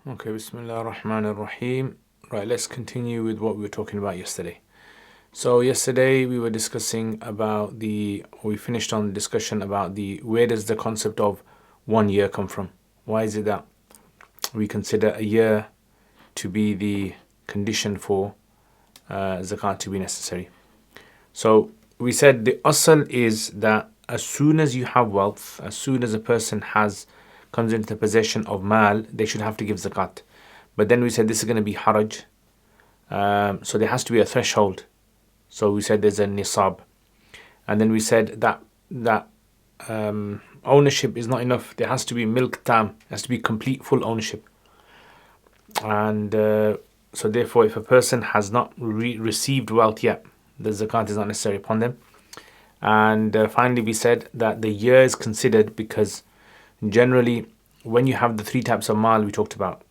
Okay, Bismillah ar-Rahman ar-Rahim. Right, let's continue with what we were talking about yesterday. So yesterday we were discussing about we finished on the discussion about where does the concept of 1 year come from? Why is it that we consider a year to be the condition for zakat to be necessary? So we said the asl is that as soon as you have wealth, as soon as a person comes into the possession of mal, they should have to give zakat. But then we said this is going to be kharaj. So there has to be a threshold. So we said there's a nisab. And then we said that ownership is not enough. There has to be milk tam. There has to be complete full ownership. And so therefore, if a person has not received wealth yet, the zakat is not necessary upon them. And finally, we said that the year is considered because generally, when you have the three types of mal we talked about,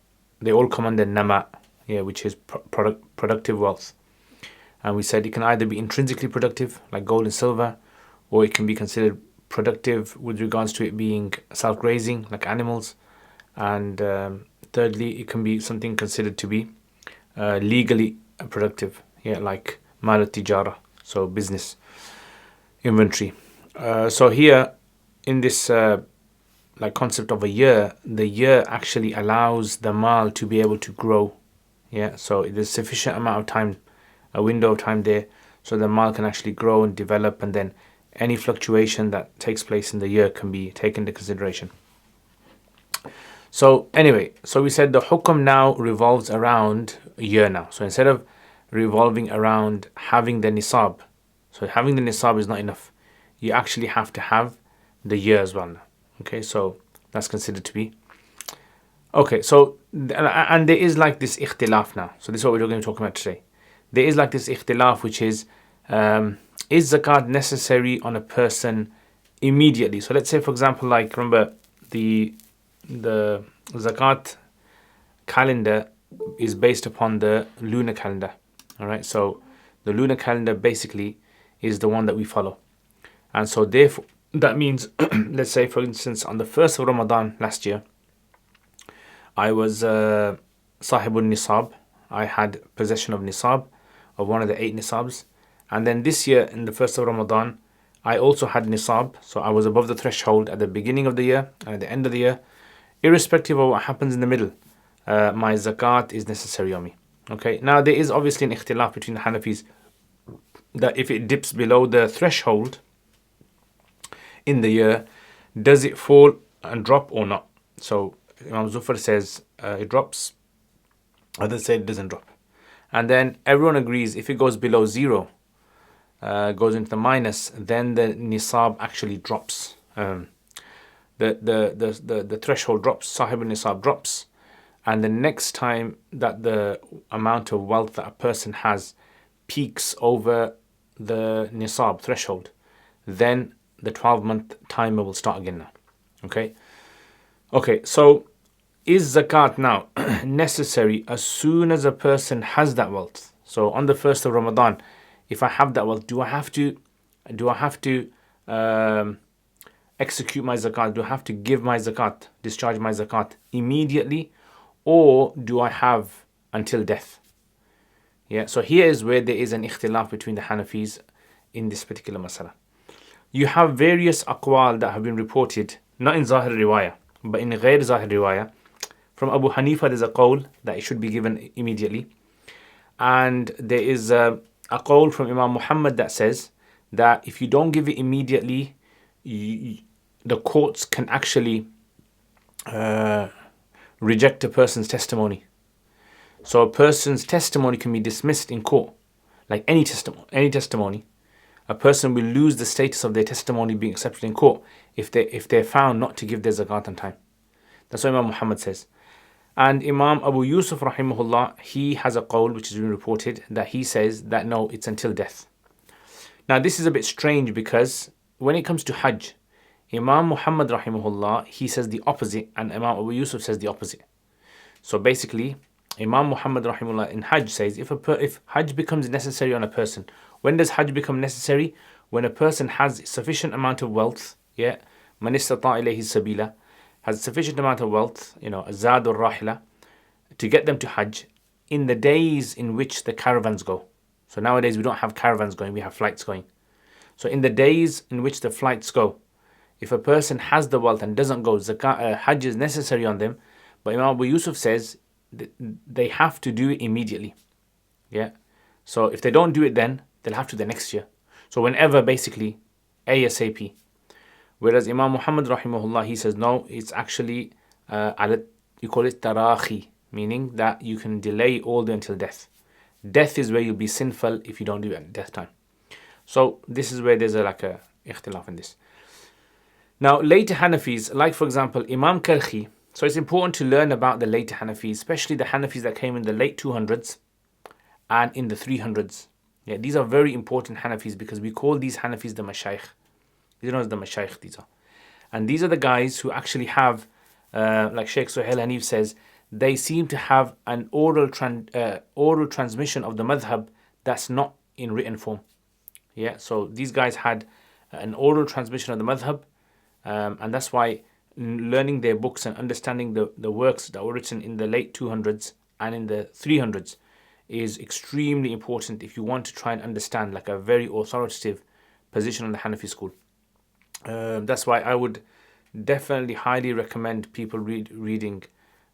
they all come under nama, which is productive wealth. And we said it can either be intrinsically productive, like gold and silver, or it can be considered productive with regards to it being self-grazing, like animals. And thirdly, it can be something considered to be legally productive, like mal al-tijara, so business, inventory. So here, in this concept of a year, the year actually allows the mal to be able to grow. So there's sufficient amount of time, a window of time there, so the mal can actually grow and develop, and then any fluctuation that takes place in the year can be taken into consideration. So anyway, so we said the hukam now revolves around a year now. So instead of revolving around having the nisab, so having the nisab is not enough. You actually have to have the year as well now. Okay, so that's considered to be. Okay, so, and there is like this ikhtilaf now. So this is what we're going to talk about today. There is like this ikhtilaf, which is zakat necessary on a person immediately? So let's say, for example, like remember the zakat calendar is based upon the lunar calendar. All right, so the lunar calendar basically is the one that we follow. And so therefore, that means, let's say, for instance, on the 1st of Ramadan last year, I was sahibul nisab. I had possession of nisab, of one of the 8 nisabs. And then this year, in the 1st of Ramadan, I also had nisab. So I was above the threshold at the beginning of the year and at the end of the year. Irrespective of what happens in the middle, my zakat is necessary on me. Okay. Now, there is obviously an ikhtilaf between the Hanafis that if it dips below the threshold in the year, does it fall and drop or not? So Imam Zufar says it drops. Others say it doesn't drop. And then everyone agrees if it goes below 0, goes into the minus, then the nisab actually drops. The threshold drops, sahib nisab drops. And the next time that the amount of wealth that a person has peaks over the nisab threshold, then the 12-month timer will start again now. Okay, so is zakat now necessary as soon as a person has that wealth? So on the 1st of Ramadan, if I have that wealth, do I have to execute my zakat? Do I have to give my zakat, discharge my zakat immediately, or do I have until death? So here is where there is an ikhtilaf between the Hanafis in this particular masala. You have various aqwal that have been reported, not in Zahir Riwayah, but in Ghair Zahir Riwayah. From Abu Hanifa, there's a qawl that it should be given immediately. And there is a qawl from Imam Muhammad that says that if you don't give it immediately, the courts can actually reject a person's testimony. So a person's testimony can be dismissed in court, like any testimony. A person will lose the status of their testimony being accepted in court if they're found not to give their zakat on time. That's what Imam Muhammad says. And Imam Abu Yusuf rahimahullah, he has a qawl which has been reported that he says that no, it's until death. Now this is a bit strange because when it comes to Hajj, Imam Muhammad rahimahullah, he says the opposite, and Imam Abu Yusuf says the opposite. So basically, Imam Muhammad rahimahullah in Hajj says if Hajj becomes necessary on a person, when does Hajj become necessary? When a person has sufficient amount of wealth, man istata ilayhi sabila, has sufficient amount of wealth, azad or rahila, to get them to Hajj in the days in which the caravans go. So nowadays we don't have caravans going, we have flights going. So in the days in which the flights go, if a person has the wealth and doesn't go, Hajj is necessary on them. But Imam Abu Yusuf says they have to do it immediately. Yeah. So if they don't do it then, they'll have to the next year. So whenever, basically, ASAP. Whereas Imam Muhammad rahimahullah, he says no, it's actually you call it tarahi, meaning that you can delay all the way until death. Death is where you'll be sinful if you don't do it at death time. So this is where there's a ikhtilaf in this. Now later Hanafis, like for example Imam Karhi, so it's important to learn about the later Hanafis, especially the Hanafis that came in the late 200s and in the 300s. Yeah, these are very important Hanafis because we call these Hanafis the Mashaykh. These are not the Mashaykh, these are. And these are the guys who actually have, like Sheikh Suhail Hanif says, they seem to have an oral transmission of the madhab that's not in written form. Yeah, so these guys had an oral transmission of the madhab, and that's why learning their books and understanding the works that were written in the late 200s and in the 300s is extremely important if you want to try and understand like a very authoritative position on the Hanafi school. That's why I would definitely highly recommend people reading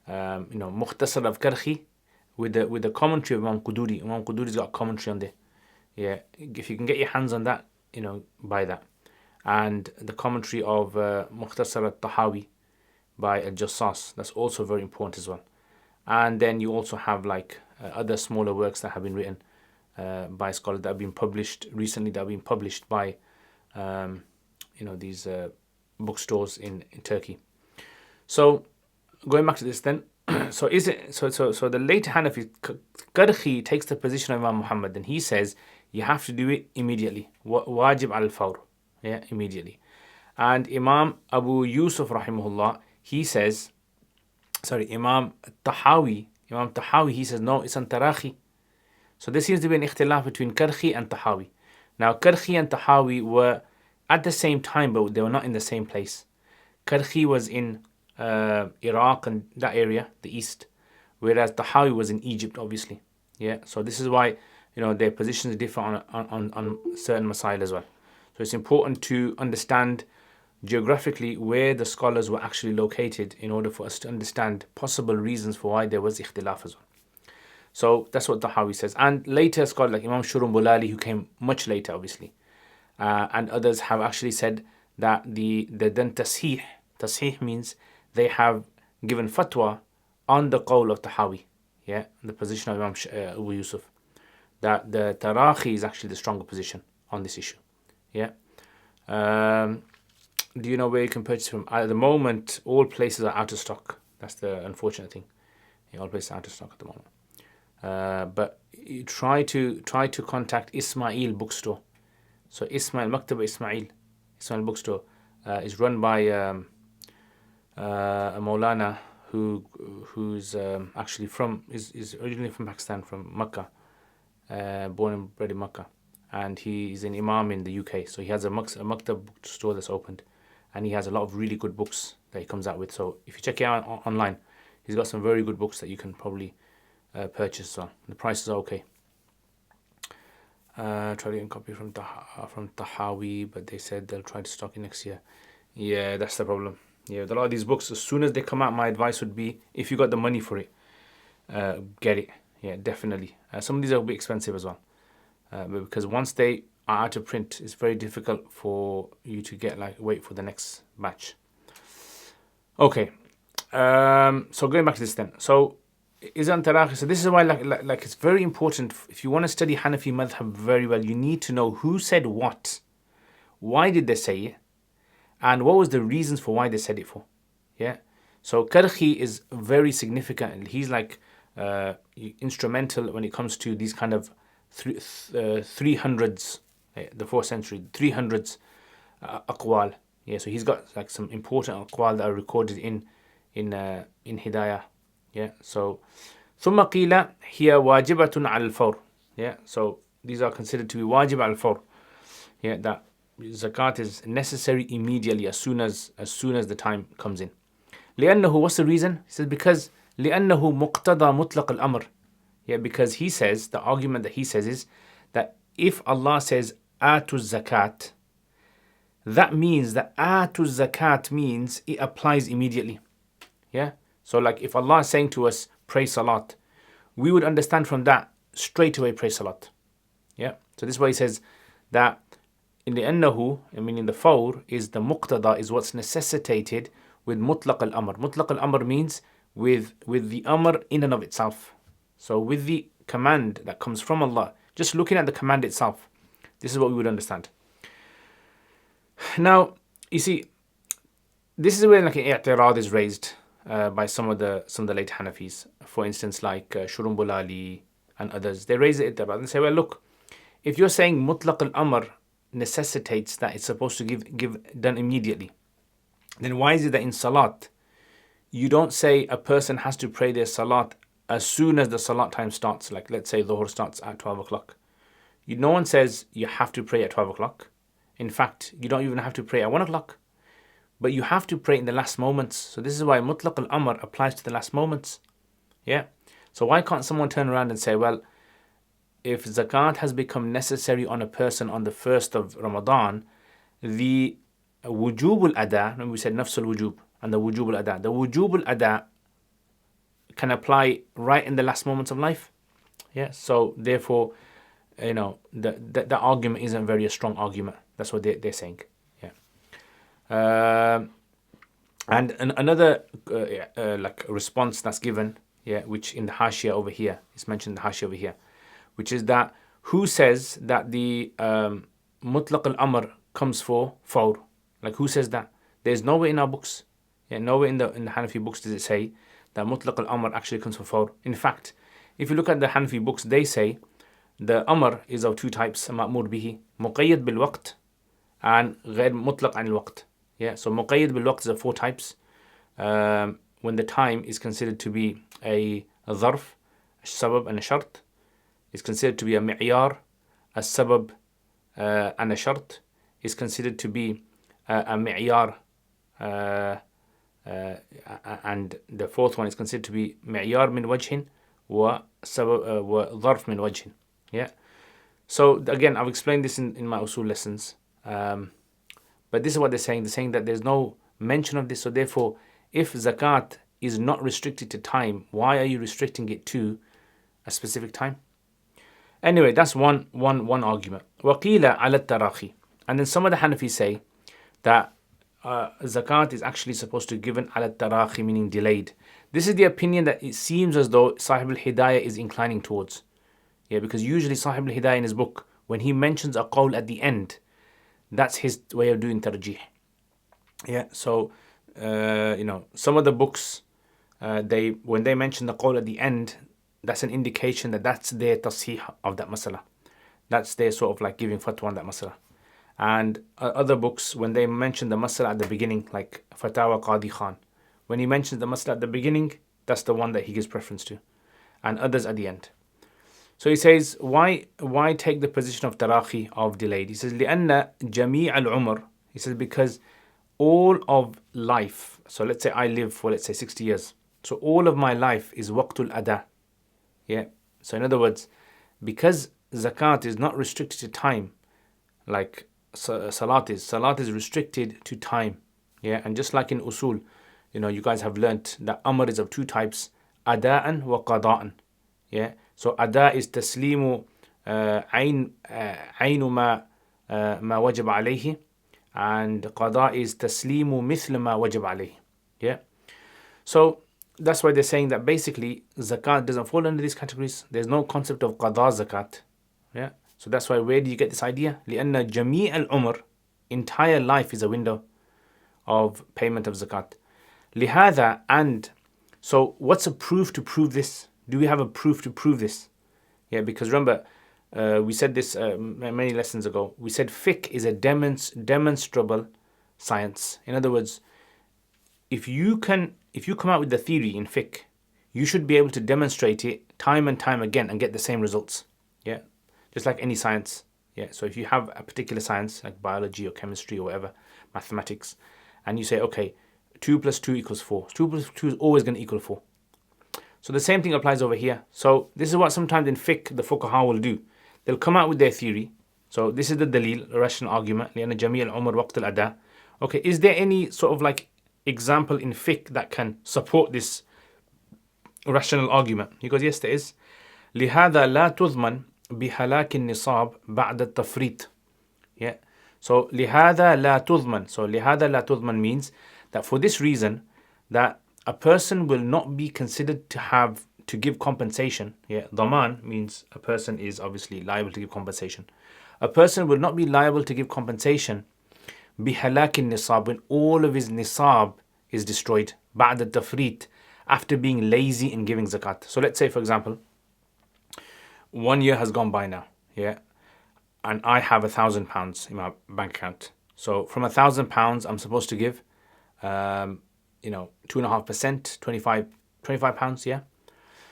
Mukhtasar of Karhi with the commentary of Imam Qudoori. Imam Qudoori's got a commentary on there. Yeah, if you can get your hands on that, buy that. And the commentary of Mukhtasar al-Tahawi by al-Jassas, that's also very important as well. And then you also have other smaller works that have been written by scholars that have been published recently, that have been published by these bookstores in Turkey. So going back to this then, so the later Hanafi Karhi takes the position of Imam Muhammad, and he says you have to do it immediately. Wajib al-fawr, yeah, immediately. And Imam Abu Yusuf rahimahullah, he says, Imam Tahawi, he says no, it's on tarahi. So there seems to be an ikhtilaf between Karhi and Tahawi. Now Karhi and Tahawi were at the same time, but they were not in the same place. Karhi was in Iraq and that area, the east, whereas Tahawi was in Egypt, obviously. Yeah, so this is why their positions differ on certain masail as well. So it's important to understand geographically where the scholars were actually located in order for us to understand possible reasons for why there was ikhtilaf as well. So that's what Tahawi says. And later scholars like Imam Shurun Bulali, who came much later, obviously, and others have actually said that the then tasheeh means they have given fatwa on the qawl of Tahawi, yeah, the position of Imam Abu Yusuf, that the tarahi is actually the stronger position on this issue. Yeah. Do you know where you can purchase from? At the moment, all places are out of stock. That's the unfortunate thing. Yeah, all places are out of stock at the moment. But you try to contact Ismail Bookstore. So Maktaba Ismail Bookstore is run by a Maulana who's actually is originally from Pakistan, from Makkah, born and bred in Makkah, and he is an imam in the UK. So he has a Maktaba bookstore that's opened, and he has a lot of really good books that he comes out with. So if you check it out online, he's got some very good books that you can probably purchase. So the prices are okay. Try to get a copy from Tahawi, but they said they'll try to stock it next year. Yeah, that's the problem. Yeah, with a lot of these books, as soon as they come out, my advice would be, if you got the money for it, get it. Yeah, definitely. Some of these are a bit expensive as well, but because once they are out of print, it's very difficult for you to wait for the next batch. Okay, so going back to this then. So Izan Tarahi. So this is why like it's very important, if you want to study Hanafi madhab very well, you need to know who said what, why did they say it, and what was the reasons for why they said it for. Yeah. So Karhi is very significant. He's instrumental when it comes to these kind of 300s, the 4th century, 300s aqwal. Yeah. So he's got some important aqwal that are recorded in Hidayah. Yeah, so ثم قيل هي واجبة على الفور. Yeah, so these are considered to be wajib al fawr. Yeah, that zakat is necessary immediately, as soon as the time comes in. لأنه, what's the reason? He says because لأنه مقتضى مطلق الأمر. Yeah, because he says, the argument that he says is that if Allah says Atu Zakat, that means that Atu Zakat means it applies immediately. Yeah? So like if Allah is saying to us, pray Salat, we would understand from that straight away pray Salat. Yeah? So this is why he says that in the annahu, meaning the fawr, is the muqtada, is what's necessitated with mutlaq al-amr. Mutlaq al-amr means with the amr in and of itself. So with the command that comes from Allah, just looking at the command itself, this is what we would understand. Now, you see, this is where like an i'tirad is raised by some of the late Hanafis. For instance, like Shurumbul Ali and others, they raise the i'tirad and say, well, look, if you're saying mutlaq al-amr necessitates that it's supposed to give done immediately, then why is it that in salat you don't say a person has to pray their salat as soon as the salat time starts? Like let's say Dhuhr starts at 12 o'clock. No one says you have to pray at 12 o'clock. In fact, you don't even have to pray at 1 o'clock. But you have to pray in the last moments. So this is why mutlaq al-amr applies to the last moments. Yeah. So why can't someone turn around and say, well, if zakat has become necessary on a person on the 1st of Ramadan, the wujub al-ada, remember we said nafs al-wujub and the wujub al-ada. The wujub al-ada can apply right in the last moments of life. Yeah. So therefore, the argument isn't very a strong argument. That's what they're saying. Yeah. And another like response that's given, yeah, which in the Hashia over here, it's mentioned in the Hashia over here, which is that who says that the mutlaq al-amr comes for fawr? Like who says that? There's nowhere in our books, nowhere in the Hanafi books does it say that mutlaq al-amr actually comes for fawr. In fact, if you look at the Hanafi books, they say the amr is of two types, ma'mur bihi, muqayyad bil waqt and ghayr mutlaq an al-waqt. Yeah, so muqayyad bil waqt is of four types. When the time is considered to be a dharf, a sabab and a shart, is considered to be a mi'yar, a sabab and a shart, is considered to be a mi'yar, and the fourth one is considered to be mi'yar min wajhin wa sabab wa dharf min wajhin. Yeah. So again, I've explained this in my usul lessons. But this is what they're saying. They're saying that there's no mention of this. So therefore, if zakat is not restricted to time, why are you restricting it to a specific time? Anyway, that's one argument. وَقِيلَ عَلَى التَّرَاخِي. And then some of the Hanafis say that zakat is actually supposed to be given على التراخي, meaning delayed. This is the opinion that it seems as though Sahib al-Hidayah is inclining towards. Yeah, because usually Sahib al-Hidayah in his book, when he mentions a qawl at the end, that's his way of doing tarjih. Yeah, so some of the books, when they mention the qawl at the end, that's an indication that that's their tasheeh of that masala. That's their sort of like giving fatwa on that masala. And other books, when they mention the masala at the beginning, like Fatawa Qadi Khan, when he mentions the masala at the beginning, that's the one that he gives preference to, and others at the end. So he says, why take the position of tarahi, of delayed? He says, لأن جميع العمر. He says, because all of life, so let's say I live for, let's say 60 years. So all of my life is waqtul ada. Yeah. So in other words, because zakat is not restricted to time, like salat is restricted to time. Yeah. And just like in usul, you guys have learnt that amr is of two types, ada'an wa qada'an. Yeah. So ada is taslimu aynu ma wajib alayhi, and qada is taslimu mithl ma wajib alayhi. Yeah. So that's why they're saying that basically zakat doesn't fall under these categories. There's no concept of qada zakat. Yeah. So that's why, where do you get this idea? لأن جميع العمر, entire life is a window of payment of zakat. لهذا, and so what's a proof to prove this? Do we have a proof to prove this? Yeah, because remember, we said this many lessons ago. We said fiqh is a demonstrable science. In other words, if you come out with the theory in fiqh, you should be able to demonstrate it time and time again and get the same results. Yeah, just like any science. Yeah, so if you have a particular science like biology or chemistry or whatever, mathematics, and you say, okay, 2 plus 2 equals 4. 2 plus 2 is always going to equal 4. So the same thing applies over here. So this is what sometimes in fiqh the fuqaha will do. They'll come out with their theory. So this is the dalil, the rational argument. لأن جميع العمر وقت الأداء. Okay, is there any sort of like example in fiqh that can support this rational argument? He goes, yes, there is. لهذا لا تضمن بهلاك النصاب بعد التفريط. Yeah. So لهذا لا تضمن. So لهذا لا تضمن means that for this reason that a person will not be considered to give compensation. Yeah, Daman means a person is obviously liable to give compensation. A person will not be liable to give compensation بهلاك النصاب when all of his nisab is destroyed بعد التفريط after being lazy in giving zakat. So let's say for example 1 year has gone by now, yeah, and I have £1,000 in my bank account. So from £1,000 I'm supposed to give 2.5%, 25 pounds, yeah.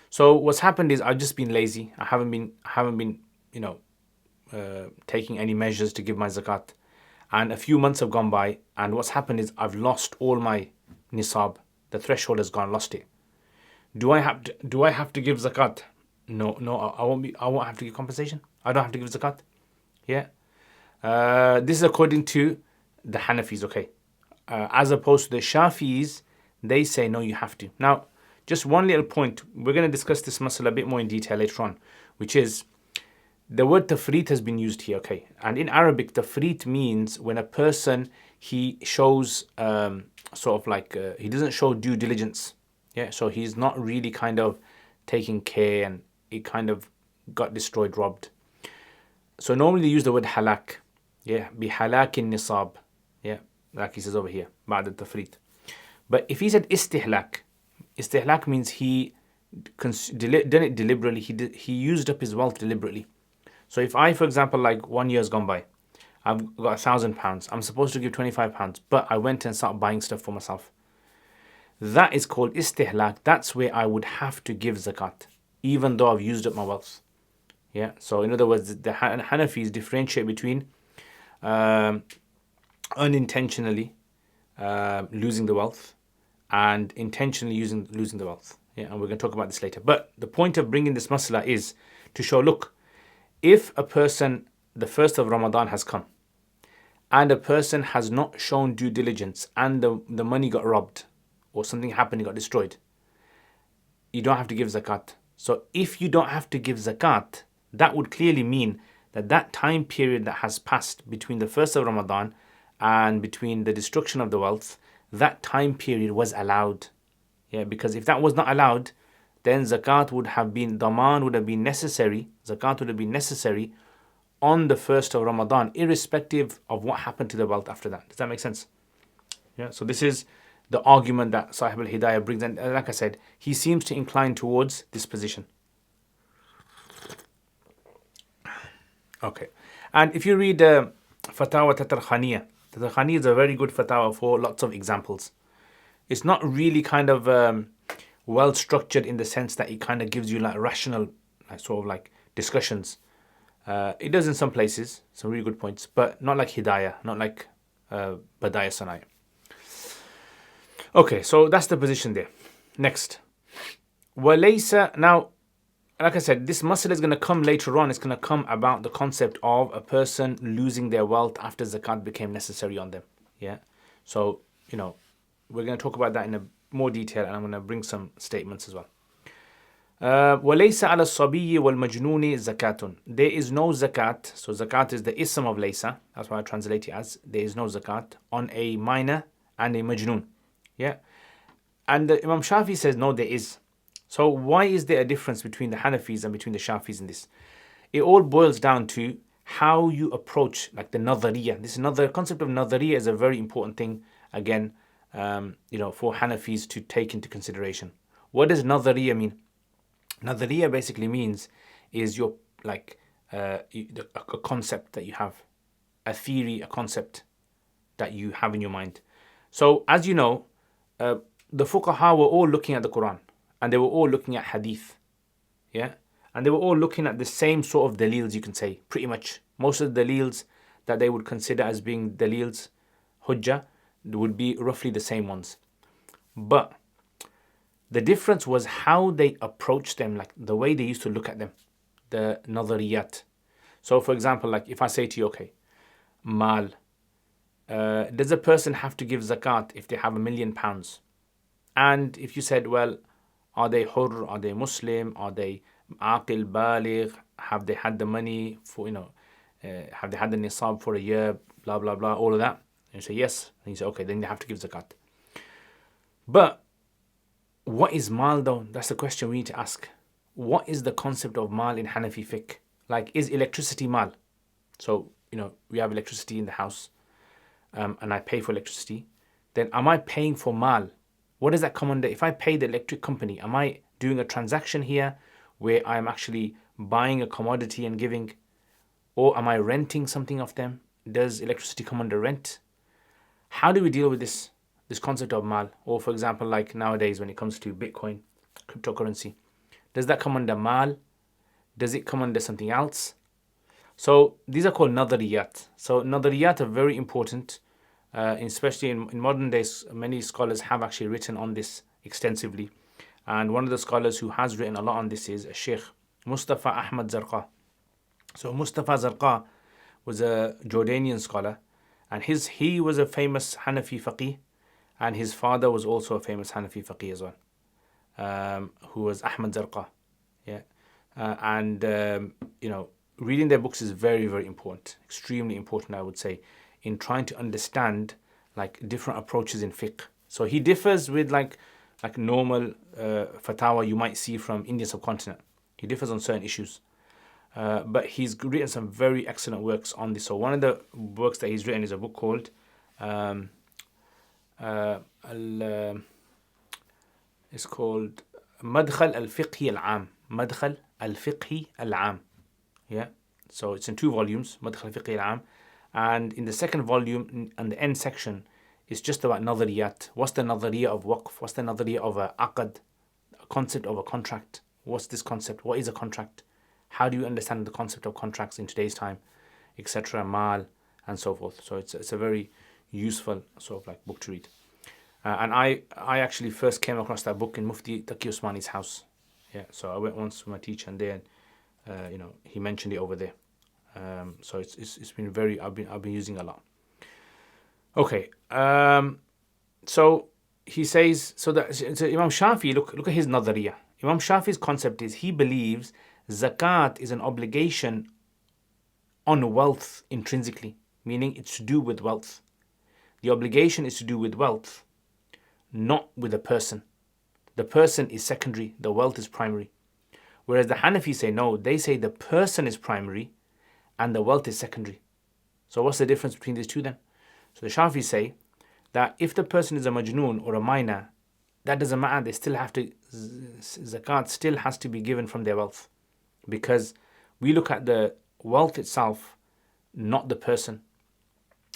So what's happened is I've just been lazy. I haven't been taking any measures to give my zakat, and a few months have gone by, and what's happened is I've lost all my nisab. The threshold has gone, lost it. Do I have to give zakat? No, I won't have to give compensation. I don't have to give zakat. Yeah. This is according to the Hanafis, okay. As opposed to the Shafis, they say no, you have to. Now, just one little point. We're going to discuss this masala a bit more in detail later on, which is the word tafrit has been used here, okay. And in Arabic, tafrit means when a person, he shows he doesn't show due diligence. Yeah, so he's not really kind of taking care, and it kind of got destroyed, robbed. So normally they use the word halak. Yeah, bihalakin nisab. Yeah, like he says over here, ba'd al-tafrit. But if he said istihlak means he done it deliberately. He used up his wealth deliberately. So if I, for example, like 1 year's gone by, I've got £1,000. I'm supposed to give £25, but I went and started buying stuff for myself. That is called istihlak. That's where I would have to give zakat, even though I've used up my wealth. Yeah. So in other words, the Hanafis differentiate between unintentionally losing the wealth and intentionally losing the wealth. Yeah, and we're going to talk about this later. But the point of bringing this masala is to show, look, if a person, the first of Ramadan has come, and a person has not shown due diligence, and the money got robbed, or something happened, it got destroyed, you don't have to give zakat. So if you don't have to give zakat, that would clearly mean that time period that has passed between the first of Ramadan and between the destruction of the wealth, that time period was allowed. Yeah, because if that was not allowed, then zakat would have been, daman would have been necessary, zakat would have been necessary on the first of Ramadan, irrespective of what happened to the wealth after that. Does that make sense? Yeah, so this is the argument that Sahib al-Hidayah brings, and like I said, he seems to incline towards this position. Okay, and if you read Fatawa Tatarkhaniya is a very good fatwa for lots of examples. It's not really kind of well structured in the sense that it kind of gives you like rational, like discussions. It does in some places, some really good points, but not like Hidayah, not like Badaya Sanai. Okay, so that's the position there. Next. Walaysa, now, like I said, this masala is going to come later on. It's going to come about the concept of a person losing their wealth after zakat became necessary on them. Yeah. So, we're going to talk about that in a more detail, and I'm going to bring some statements as well. وَلَيْسَ عَلَى الصَّبِيِّ وَالْمَجْنُونِ زَكَاتٌ. There is no zakat. So zakat is the ism of laysa. That's why I translate it as there is no zakat on a minor and a majnoon. Yeah. And Imam Shafi says no, there is. So why is there a difference between the Hanafis and between the Shafis in this? It all boils down to how you approach like the nadariya. This another concept of nadariya is a very important thing again, for Hanafis to take into consideration. What does nadariya mean? Nadariya basically means is your a concept that you have, a theory, a concept that you have in your mind. So as you know, the fuqaha were all looking at the Quran, and they were all looking at hadith. Yeah, and they were all looking at the same sort of dalils, you can say, pretty much. Most of the dalils that they would consider as being dalils, hujjah, would be roughly the same ones. But The difference was how they approached them, like the way they used to look at them, the nadariyat. So, for example, like if I say to you, okay, mal, does a person have to give zakat if they have £1,000,000? And if you said, well, are they hur, are they Muslim, are they aqil, baligh, have they had the money for, have they had the nisab for a year, blah, blah, blah, all of that. And you say yes. And you say, okay, then they have to give zakat. But what is mal though? That's the question we need to ask. What is the concept of mal in Hanafi fiqh? Like, is electricity mal? So, we have electricity in the house, and I pay for electricity. Then am I paying for mal? What does that come under? If I pay the electric company, am I doing a transaction here where I'm actually buying a commodity and giving? Or am I renting something off them? Does electricity come under rent? How do we deal with this concept of mal? Or for example, like nowadays when it comes to Bitcoin, cryptocurrency, does that come under mal? Does it come under something else? So these are called nadariyat. So nadariyat are very important, especially in modern days. Many scholars have actually written on this extensively. And one of the scholars who has written a lot on this is Sheikh Mustafa Ahmad Zarqa. So Mustafa Zarqa was a Jordanian scholar, and he was a famous Hanafi faqih, and his father was also a famous Hanafi faqih as well, who was Ahmad Zarqa. Yeah, reading their books is very, very important, extremely important, I would say, in trying to understand like different approaches in fiqh. So he differs with like normal fatwa you might see from Indian subcontinent. He differs on certain issues. But he's written some very excellent works on this. So one of the works that he's written is a book called it's called Madkhal al-Fiqhi al-Am. Madkhal al-Fiqhi al-Am. Yeah. So it's in 2 volumes, Madkhal al-Fiqhi al-Am. And in the second volume, and the end section, it's just about nadariyat. What's the nadariyah of waqf? What's the nadariyah of a aqad? A concept of a contract. What's this concept? What is a contract? How do you understand the concept of contracts in today's time, etc., mal, and so forth. So it's a very useful sort of like book to read. And I actually first came across that book in Mufti Taqi Usmani's house. Yeah, so I went once with my teacher, and then he mentioned it over there. So it's been very I've been using a lot. Okay, so he says so Imam Shafi, look at his nadariyah. Imam Shafi's concept is he believes zakat is an obligation on wealth intrinsically, meaning it's to do with wealth. The obligation is to do with wealth, not with a person. The person is secondary, the wealth is primary. Whereas the Hanafi say no, they say the person is primary and the wealth is secondary. So what's the difference between these two then? So the Shafi say that if the person is a majnoon or a minor, that doesn't matter, they still have to, zakat still has to be given from their wealth. Because we look at the wealth itself, not the person.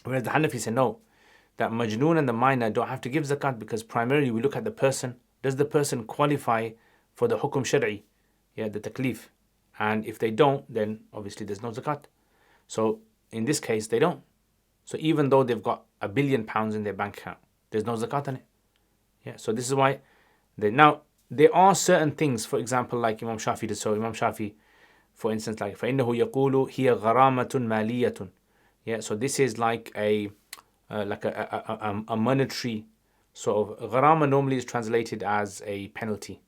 Whereas the Hanafi say no, that majnoon and the minor don't have to give zakat because primarily we look at the person. Does the person qualify for the hukum shari, the taklif? And if they don't, then obviously there's no zakat. So in this case, they don't. So even though they've got £1 billion in their bank account, there's no zakat on it. Yeah. So this is why now there are certain things, for example, like Imam Shafi did. So Imam Shafi, for instance, like فَإِنَّهُ يَقُولُ هِيَ غَرَامَةٌ مَالِيَةٌ. Yeah. So this is like a monetary sort of. Gharama normally is translated as a penalty,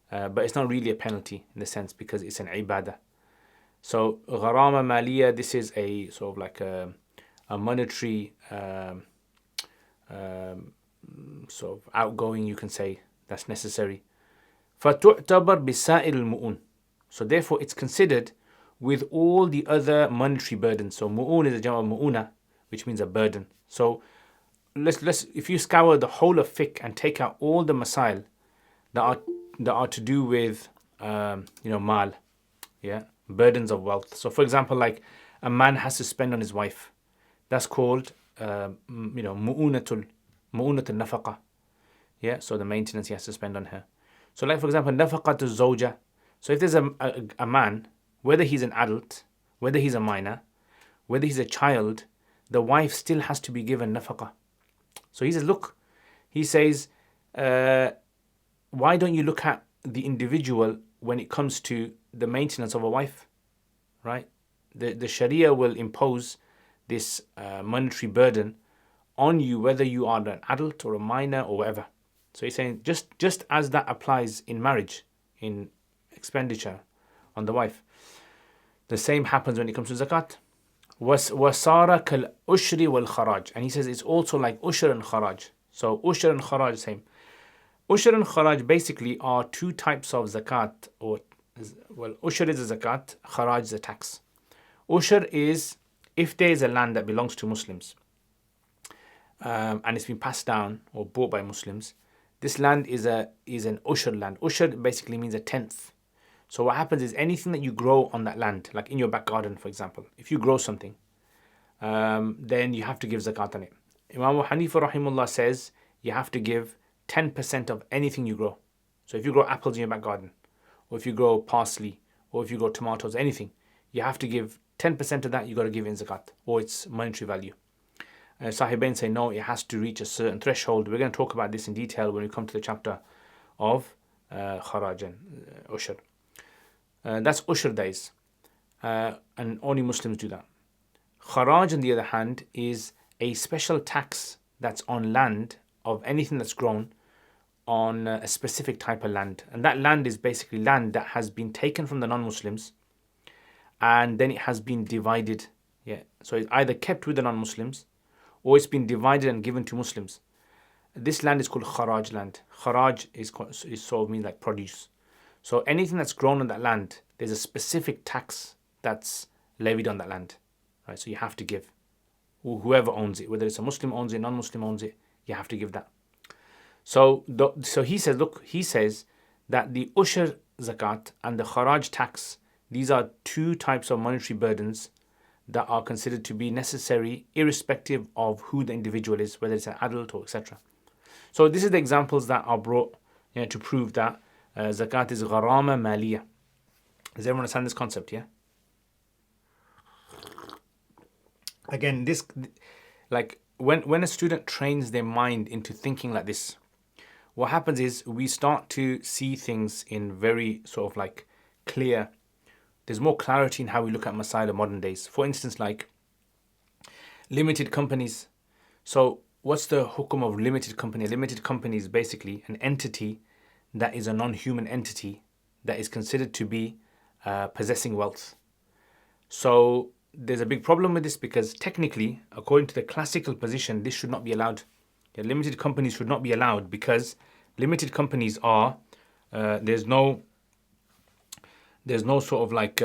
but it's not really a penalty in the sense because it's an ibadah. So gharama maliyah, this is a sort of like a monetary sort of outgoing, you can say, that's necessary. فَتُعْتَبَرْ بِسَائِرِ الْمُؤُونَ. So therefore it's considered with all the other monetary burdens. So mu'un is a jam of mu'una, which means a burden. So let's if you scour the whole of fiqh and take out all the masail that are to do with mal, burdens of wealth. So for example, like a man has to spend on his wife, that's called mu'unatul nafaqa. So the maintenance he has to spend on her. So like for example, nafaqatul zawja. So if there's a man, whether he's an adult, whether he's a minor, whether he's a child, the wife still has to be given nafaqah. So he says, look, he says, why don't you look at the individual when it comes to the maintenance of a wife, right? The Sharia will impose this monetary burden on you, whether you are an adult or a minor or whatever. So he's saying just as that applies in marriage, in expenditure on the wife, the same happens when it comes to zakat. وَصَارَ كَالْأُشْرِ وَالْخَرَاج. And he says it's also like Usher and kharaj. So Usher and kharaj, same. Usher and kharaj basically are two types of zakat, or Usher is a zakat, kharaj is a tax. Usher is if there is a land that belongs to Muslims, and it's been passed down or bought by Muslims. This land is an Usher land. Usher basically means a tenth. So what happens is anything that you grow on that land, like in your back garden, for example, if you grow something, then you have to give zakat on it. Imam Hanifa rahimullah says you have to give 10% of anything you grow. So if you grow apples in your back garden, or if you grow parsley, or if you grow tomatoes, anything, you have to give 10% of that, you got to give in zakat, or its monetary value. Sahibain say no, it has to reach a certain threshold. We're going to talk about this in detail when we come to the chapter of kharaj and Usher. That's Usher days, and only Muslims do that. Kharaj, on the other hand, is a special tax that's on land of anything that's grown on a specific type of land. And that land is basically land that has been taken from the non-Muslims and then it has been divided. Yeah, so it's either kept with the non-Muslims or it's been divided and given to Muslims. This land is called kharaj land. Kharaj is sort of means like produce. So anything that's grown on that land, there's a specific tax that's levied on that land, right? So you have to give. Whoever owns it, whether it's a Muslim owns it, non-Muslim owns it, you have to give that. So he says, look, he says that the Usher zakat and the kharaj tax, these are two types of monetary burdens that are considered to be necessary irrespective of who the individual is, whether it's an adult or etc. So this is the examples that are brought to prove that zakat is gharama maliyah. Does everyone understand this concept? Yeah. Again, this, like when a student trains their mind into thinking like this, what happens is we start to see things in very sort of like clear. There's more clarity in how we look at Masail in modern days. For instance, like limited companies. So what's the hukum of limited company? A limited company is basically an entity that is a non-human entity that is considered to be possessing wealth. So there's a big problem with this because technically, according to the classical position, this should not be allowed. Limited companies should not be allowed because limited companies are there's no sort of like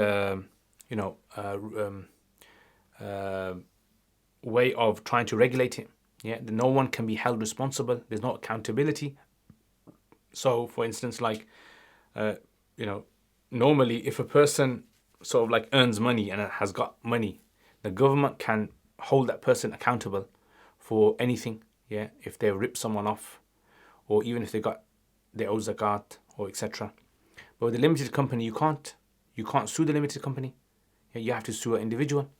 way of trying to regulate it. Yeah, no one can be held responsible. There's no accountability. So, for instance, like normally, if a person sort of like earns money and has got money, the government can hold that person accountable for anything. Yeah, if they rip someone off, or even if they owe zakat or etc. But with a limited company, you can't sue the limited company. Yeah, you have to sue an individual.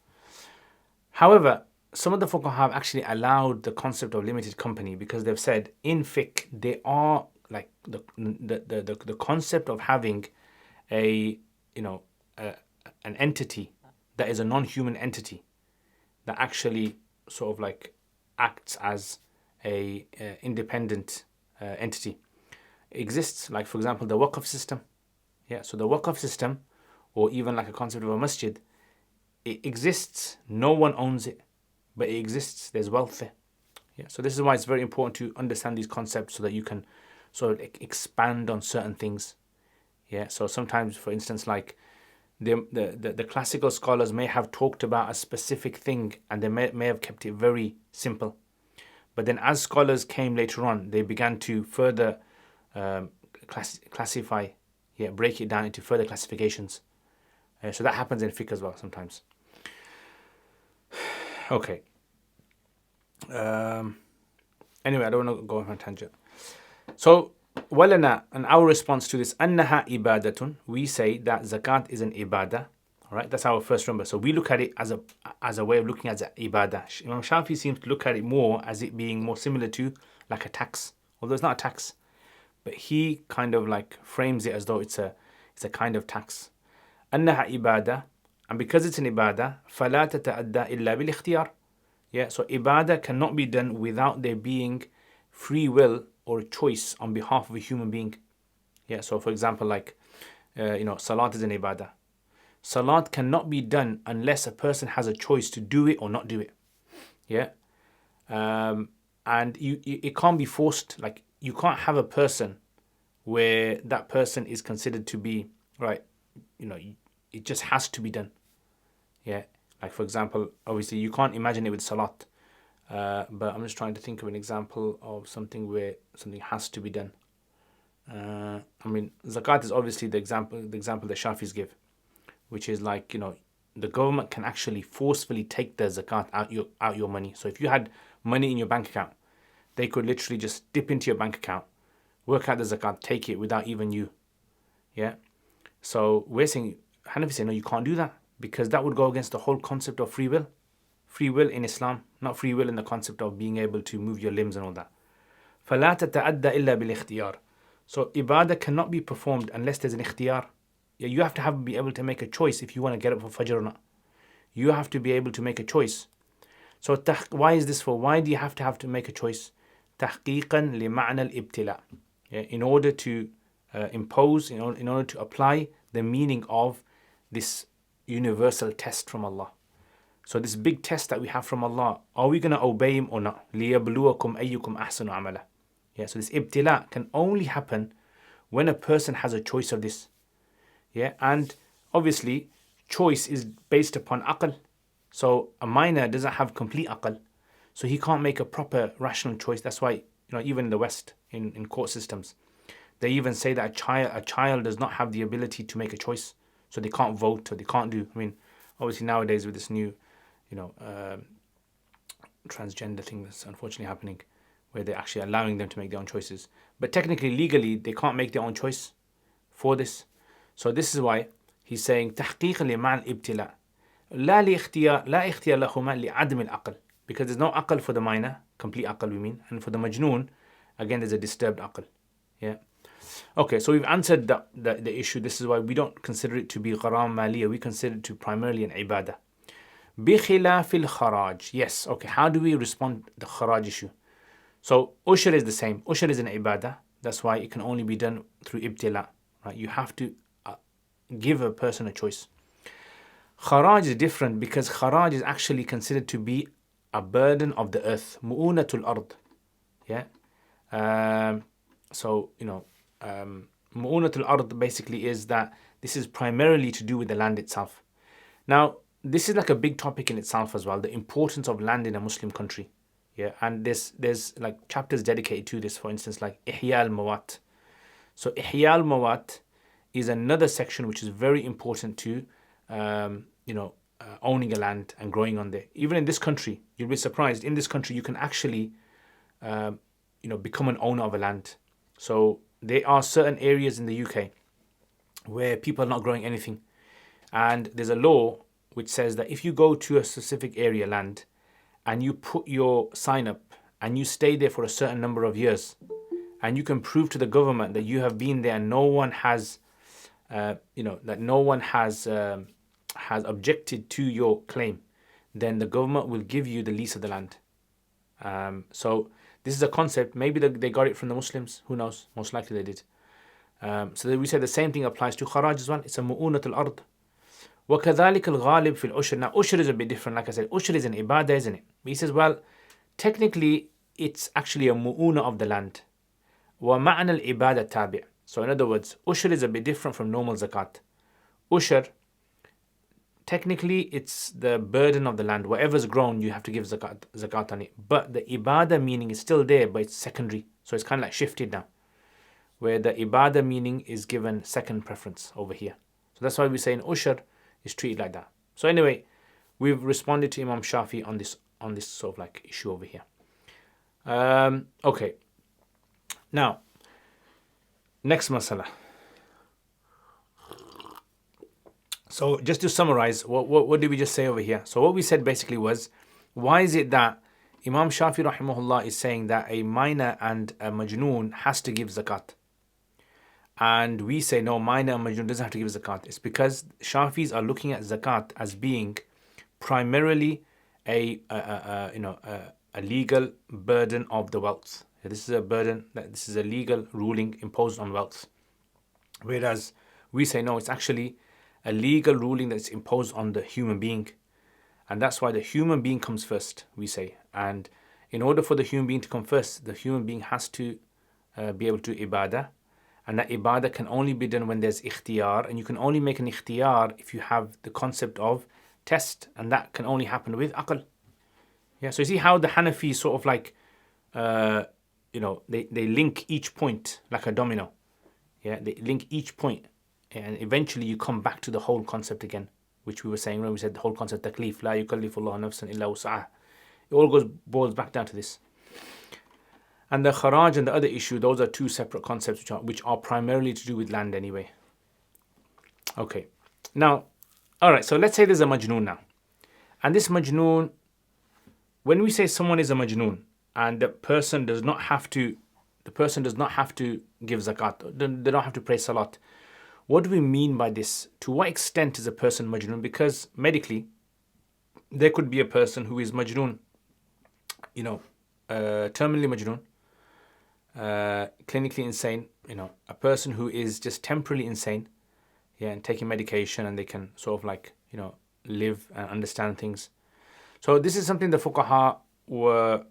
However, some of the fuqaha have actually allowed the concept of limited company because they've said in fiqh they are like the concept of having an entity that is a non-human entity that actually sort of like acts as a independent entity exists. Like for example, the waqf system. Yeah, so the waqf system, or even like a concept of a masjid, it exists. No one owns it, but it exists. There's wealth there. Yeah, so this is why it's very important to understand these concepts so that you can sort of expand on certain things. Yeah, so sometimes, for instance, like the classical scholars may have talked about a specific thing and they may have kept it very simple. But then as scholars came later on, they began to further classify, break it down into further classifications. So that happens in fiqh as well sometimes. Okay. Anyway, I don't want to go on a tangent. So, walana, and our response to this, annaha ibadatun, we say that zakat is an ibadah. All right, that's our first number. So we look at it as a way of looking at the ibadah. Imam Shafi seems to look at it more as it being more similar to like a tax, although it's not a tax, but he kind of like frames it as though it's a kind of tax. أنها ibadah, and because it's an ibadah, فلا تتأدى إلا بالاختيار. Yeah, so ibadah cannot be done without there being free will or choice on behalf of a human being. Yeah, so for example, like, salat is an ibadah. Salat cannot be done unless a person has a choice to do it or not do it. Yeah, and it can't be forced. Like, you can't have a person where that person is considered to be right. It just has to be done. Yeah, like for example, obviously you can't imagine it with salat, but I'm just trying to think of an example of something where something has to be done. Zakat is obviously the example that Shafis give, which is like, the government can actually forcefully take the zakat out your money. So if you had money in your bank account, they could literally just dip into your bank account, work out the zakat, take it without even you. Yeah. So we're saying, Hanafi say, no, you can't do that, because that would go against the whole concept of free will. Free will in Islam, not free will in the concept of being able to move your limbs and all that. فَلَا تَتَأَدَّى إِلَّا بِالْإِخْتِيَارِ. So ibadah cannot be performed unless there's an ikhtiyar. You have to be able to make a choice if you want to get up for Fajr or not. You have to be able to make a choice. So why is this for? Why do you have to make a choice? تحقيقا لمعنى الابتلاء. In order to impose, in order to apply the meaning of this universal test from Allah. So this big test that we have from Allah, are we going to obey Him or not? لِيَبْلُوَكُمْ أَيُّكُمْ أَحْسَنُ عَمَلًا. Yeah, so this ibtila can only happen when a person has a choice of this. Yeah, and obviously choice is based upon aql. So a minor doesn't have complete aql, so he can't make a proper rational choice. That's why, even in the West, in court systems, they even say that a child does not have the ability to make a choice, so they can't vote or they can't do. Obviously nowadays with this new, transgender thing that's unfortunately happening, where they're actually allowing them to make their own choices. But technically, legally, they can't make their own choice for this. So this is why he's saying تحقيقا لمعنى الابتلاء لا اختيار لهما لعدم العقل, because there's no aql for the minor, complete aql we mean, and for the majnoon, again there's a disturbed aql. Yeah. Okay, so we've answered the issue. This is why we don't consider it to be gharam maliyah. We consider it to primarily an ibadah. بخلاف الخراج. Yes. Okay. How do we respond to the kharaj issue? So Usher is the same. Usher is an ibadah. That's why it can only be done through ibtila. Right? You have to give a person a choice. Kharaj is different, because kharaj is actually considered to be a burden of the earth. Mu'unatul ard. Yeah. Mu'unatul ard basically is that this is primarily to do with the land itself. Now, this is like a big topic in itself as well, the importance of land in a Muslim country. Yeah, and there's like chapters dedicated to this. For instance, like Ihya al-Mawat. So Ihya al-Mawat is another section which is very important to, owning a land and growing on there. Even in this country, you'll be surprised. In this country, you can actually, become an owner of a land. So there are certain areas in the UK where people are not growing anything, and there's a law which says that if you go to a specific area land and you put your sign up and you stay there for a certain number of years, and you can prove to the government that you have been there and no one has, has objected to your claim, then the government will give you the lease of the land. So this is a concept. Maybe they got it from the Muslims. Who knows? Most likely they did. So we say the same thing applies to kharaj as well. It's a mu'unat al-ard. وَكَذَلِكَ الْغَالِبْ فِي الْعُشْرِ. Now, Usher is a bit different. Like I said, Usher is an ibadah, isn't it? But he says, well, technically, it's actually a mu'una of the land. وَمَعْنَى الْإِبَادَةِ تَابِعٍ. So in other words, Usher is a bit different from normal zakat. Usher, technically, it's the burden of the land. Whatever's grown, you have to give zakat on it. But the ibadah meaning is still there, but it's secondary. So it's kind of like shifted now, where the ibadah meaning is given second preference over here. So that's why we say in Usher is treated like that. So anyway, we've responded to Imam Shafi on this sort of like issue over here. Okay. Now, next masala. So just to summarize, what did we just say over here? So what we said basically was, why is it that Imam Shafi rahimahullah is saying that a minor and a majnoon has to give zakat? And we say, no, minor and majnoon doesn't have to give zakat. It's because Shafis are looking at zakat as being primarily a legal burden of the wealth. This is a burden, this is a legal ruling imposed on wealth. Whereas we say, no, it's actually a legal ruling that's imposed on the human being. And that's why the human being comes first, we say. And in order for the human being to come first, the human being has to be able to do ibadah. And that ibadah can only be done when there's ikhtiyar. And you can only make an ikhtiyar if you have the concept of test. And that can only happen with aql. Yeah, so you see how the Hanafi sort of like, they link each point like a domino. Yeah, they link each point, and eventually you come back to the whole concept again, which we were saying when we said the whole concept taklif, la yukallifu Allah nafsan illa wus'aha. It all boils back down to this. And the kharaj and the other issue, those are two separate concepts which are primarily to do with land anyway. Okay, now, all right, so let's say there's a majnoon now. And this majnoon, when we say someone is a majnoon and the person does not have to give zakat, they don't have to pray salat. What do we mean by this? To what extent is a person majnoon? Because medically, there could be a person who is majnoon, terminally majnoon, clinically insane, a person who is just temporarily insane, and taking medication, and they can sort of like, live and understand things. So this is something the fuqaha were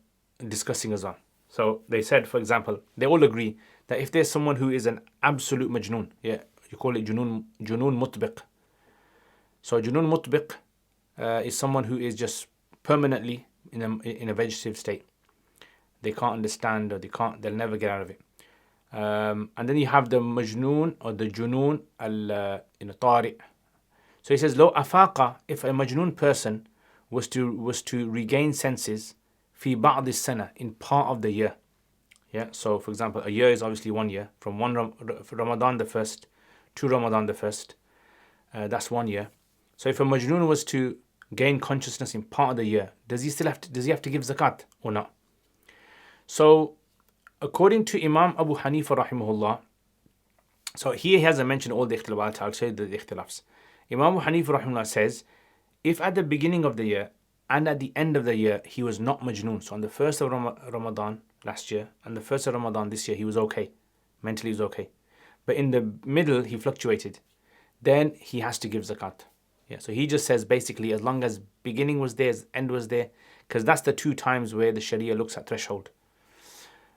discussing as well. So they said, for example, they all agree that if there's someone who is an absolute majnoon, you call it junoon mutbiq. So junoon mutbiq is someone who is just permanently in a vegetative state. They can't understand, or they'll never get out of it. And then you have the majnoon or the junoon tari. So he says, lo afaqa, if a majnoon person was to regain senses, fi ba'd as-sana, in part of the year. Yeah, so for example, a year is obviously 1 year, from Ramadan the first to Ramadan the first. That's 1 year. So if a majnoon was to gain consciousness in part of the year, does he have to give zakat or not? So according to Imam Abu Hanifa rahimahullah, so here he hasn't mentioned all the ikhtilafat, I'll show you the ikhtilafs. Imam Abu Hanifa rahimahullah says, if at the beginning of the year and at the end of the year he was not majnoon, so on the first of Ramadan last year and the first of Ramadan this year he was okay, mentally he was okay, but in the middle he fluctuated, then he has to give zakat. Yeah, so he just says basically as long as beginning was there, end was there, because that's the two times where the Sharia looks at threshold.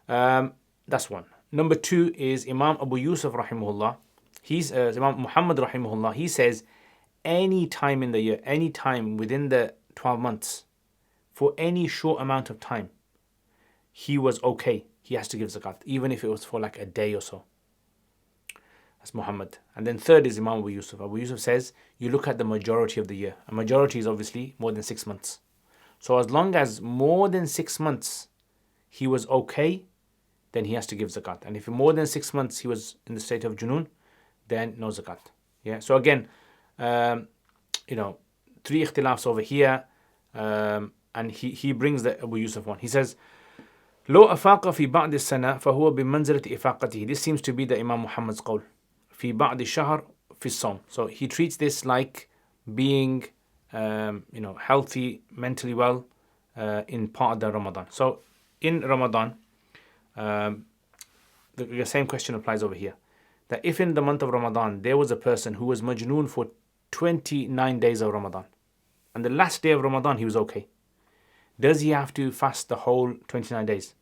That's one. Number two is Imam Abu Yusuf rahimahullah. Imam Muhammad rahimahullah. He says any time in the year, any time within the 12 months, for any short amount of time, he was okay. He has to give zakat, even if it was for like a day or so. That's Muhammad. And then third is Imam Abu Yusuf. Abu Yusuf says you look at the majority of the year. A majority is obviously more than 6 months. So as long as more than 6 months he was okay, then he has to give zakat. And if more than 6 months he was in the state of junoon, then no zakat. Yeah. So again, 3 ikhtilafs over here, and he brings the Abu Yusuf one. He says, "Lo afaqa fi ba'd as-sana, fahuwa bimanzilati ifaqatihi." This seems to be the Imam Muhammad's qawl. Fi ba'd ash-shahr fi as-sawm. So he treats this like being, healthy, mentally well, in part of the Ramadan. So in Ramadan, the same question applies over here. That if in the month of Ramadan there was a person who was majnoon for 29 days of Ramadan, and the last day of Ramadan he was okay, does he have to fast the whole 29 days?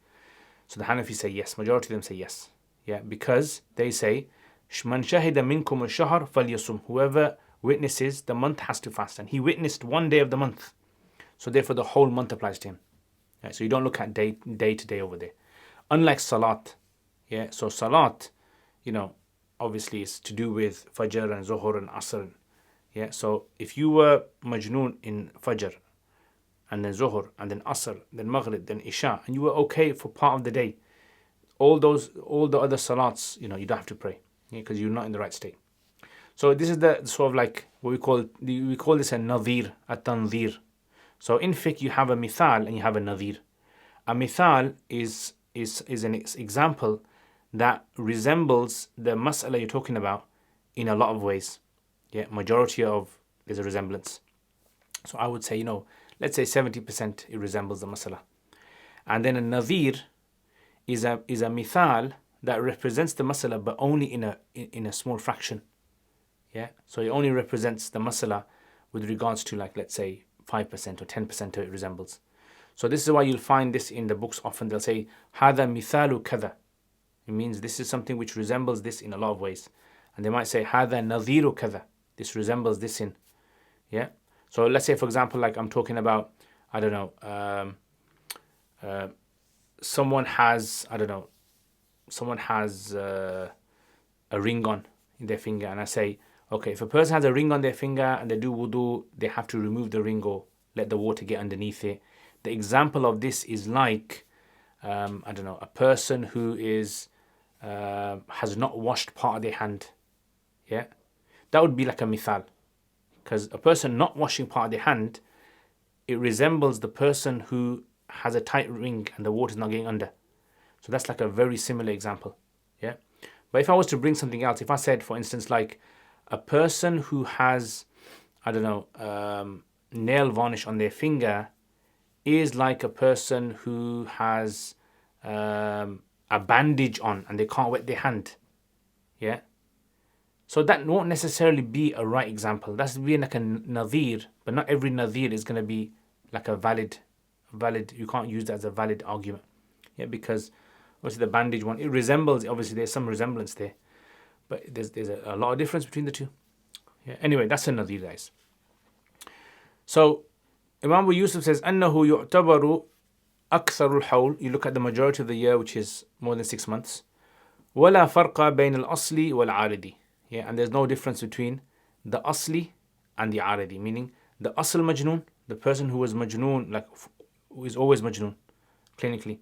So the Hanafi say yes. Majority of them say yes. Yeah, because they say, "Man shahida minkum ash-shahr falyasum." Whoever witnesses the month has to fast, and he witnessed 1 day of the month, so therefore the whole month applies to him. Yeah, so you don't look at day to day over there. Unlike salat, yeah. So salat, obviously is to do with Fajr and Zuhur and Asr. Yeah. So if you were majnoon in Fajr, and then Zuhur, and then Asr, then Maghrib, then Isha, and you were okay for part of the day, all the other salats, you don't have to pray, because you're not in the right state. So this is the sort of like what we call this a nadhir, a tanzir. So in fiqh you have a mithal and you have a nadhir. A mithal is an example that resembles the mas'ala you're talking about in a lot of ways. Yeah, majority of there's a resemblance. So I would say, let's say 70% it resembles the mas'ala. And then a nadhir is a mithal that represents the mas'ala but only in a small fraction. Yeah, so it only represents the mas'ala with regards to, like, let's say 5% or 10% of it resembles. So this is why you'll find this in the books often. They'll say hada mithalu kada. It means this is something which resembles this in a lot of ways. And they might say hada nadhiru kada. This resembles this in. Yeah. So let's say, for example, like I'm talking about, I don't know, someone has a ring on in their finger, and I say, okay, if a person has a ring on their finger and they do wudu, they have to remove the ring or let the water get underneath it. The example of this is like, a person who has not washed part of their hand. Yeah, that would be like a mithal, because a person not washing part of their hand, it resembles the person who has a tight ring and the water is not getting under. So that's like a very similar example. Yeah, but if I was to bring something else, if I said, for instance, like a person who has, nail varnish on their finger is like a person who has a bandage on and they can't wet their hand. Yeah. So that won't necessarily be a right example. That's being like a nadhir, but not every nadhir is going to be like a valid. You can't use that as a valid argument. Yeah, because obviously the bandage one, it resembles, obviously there's some resemblance there, but there's a lot of difference between the two. Yeah. Anyway, that's a nadhir, guys. So Imam Abu Yusuf says, أنه يعتبر أكثر الحول. You look at the majority of the year, which is more than 6 months. ولا فرق بين الأصل والعارضي. Yeah, and there's no difference between the asli and the aridi, meaning the asl majnoon, the person who was majnoon, like who is always majnoon, clinically,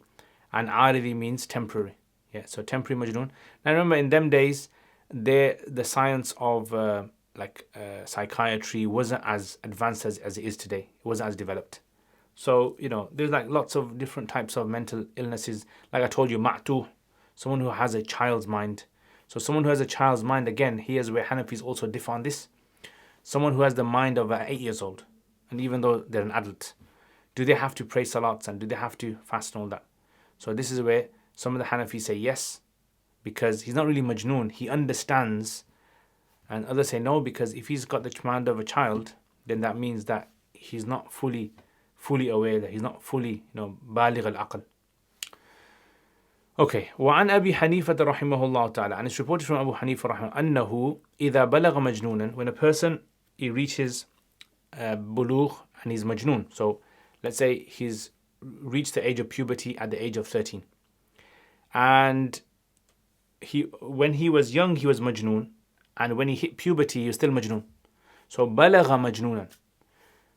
and aridi means temporary. Yeah, so temporary majnoon. Now remember, in them days, the science of psychiatry wasn't as advanced as it is today. It wasn't as developed. So, there's like lots of different types of mental illnesses. Like I told you, ma'tu, someone who has a child's mind. So someone who has a child's mind, again, here's where Hanafis also differ on this. Someone who has the mind of an 8 years old, and even though they're an adult, do they have to pray salats and do they have to fast and all that? So this is where some of the Hanafis say yes, because he's not really majnoon, he understands. And others say no, because if he's got the mind of a child, then that means that he's not fully aware, that he's not fully, baligh al-aql. Okay, وعن أبي حنيفة رحمه الله تعالى, and it's reported from Abu Hanifa رحمه أنه إذا بلغ مجنونا, when a person he reaches bulugh and he's majnoon. So let's say he's reached the age of puberty at the age of 13, and when he was young he was majnoon, and when he hit puberty he was still majnoon. So بلغ مجنونا,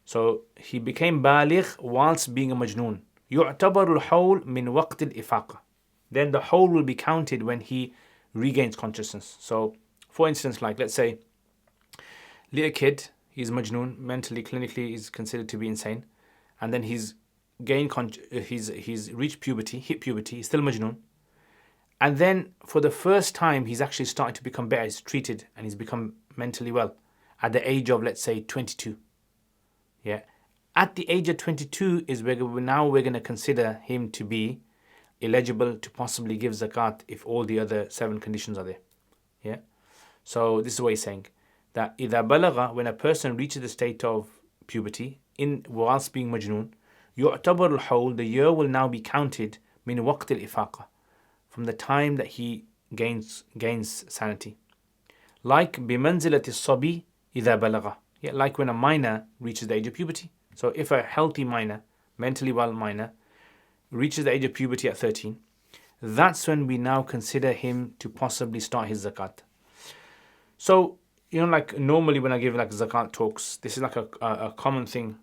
so he became baligh whilst being a majnoon. يعتبر الحول من وقت الإفاقة. Then the whole will be counted when he regains consciousness. So, for instance, like let's say, Liaquat, he's majnoon, mentally, clinically, he's considered to be insane, and then he's reached puberty, hit puberty, he's still majnoon, and then for the first time he's actually starting to become better, he's treated, and he's become mentally well at the age of, let's say, 22. Yeah, at the age of 22 is where we're going to consider him to be eligible to possibly give zakat if all the other 7 conditions are there. Yeah. So this is what he's saying, that إذا بلغ, when a person reaches the state of puberty whilst being majnoon, يعتبر الحول, the year will now be counted من وقت الإفاقة, from the time that he gains sanity. Like بمنزلة الصبي إذا بلغ, yeah, like when a minor reaches the age of puberty. So if a healthy minor, mentally well minor, reaches the age of puberty at 13, that's when we now consider him to possibly start his zakat. So, like normally when I give like zakat talks, this is like a common thing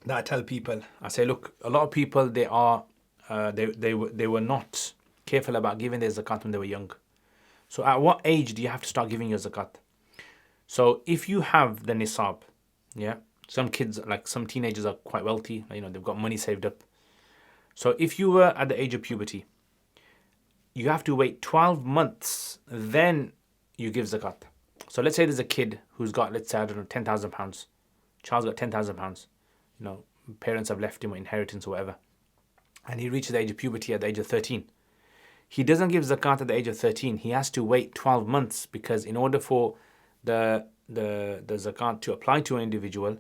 that I tell people. I say, look, a lot of people, they were not careful about giving their zakat when they were young. So at what age do you have to start giving your zakat? So if you have the nisab, yeah, some kids, like some teenagers are quite wealthy, they've got money saved up. So if you were at the age of puberty you have to wait 12 months, then you give zakat. So let's say there's a kid who's got, let's say, I don't know, £10,000. Child's got £10,000. Parents have left him inheritance or whatever. And he reaches the age of puberty at the age of 13. He doesn't give zakat at the age of 13. He has to wait 12 months because in order for the zakat to apply to an individual,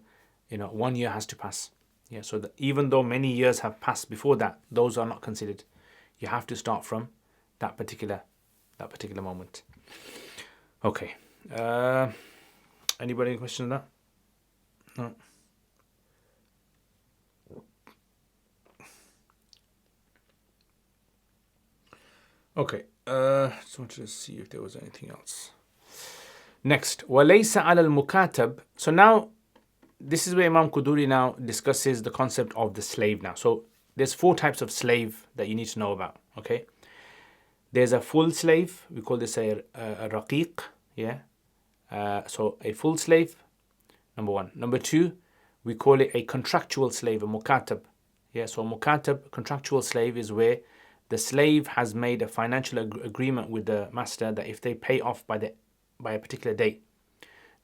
1 year has to pass. Yeah, so even though many years have passed before that, those are not considered. You have to start from that particular moment. Okay. Anybody any questions on that? No. Okay. Just wanted to see if there was anything else. Next, وَلَيْسَ عَلَى الْمُكَاتَبِ. So now, this is where Imam Qudoori now discusses the concept of the slave now. So there's 4 types of slave that you need to know about. Okay. There's a full slave. We call this a raqiq. Yeah. So a full slave, number 1. Number 2, we call it a contractual slave, a mukatab. Yeah. So a mukatab, contractual slave, is where the slave has made a financial agreement with the master that if they pay off by a particular date,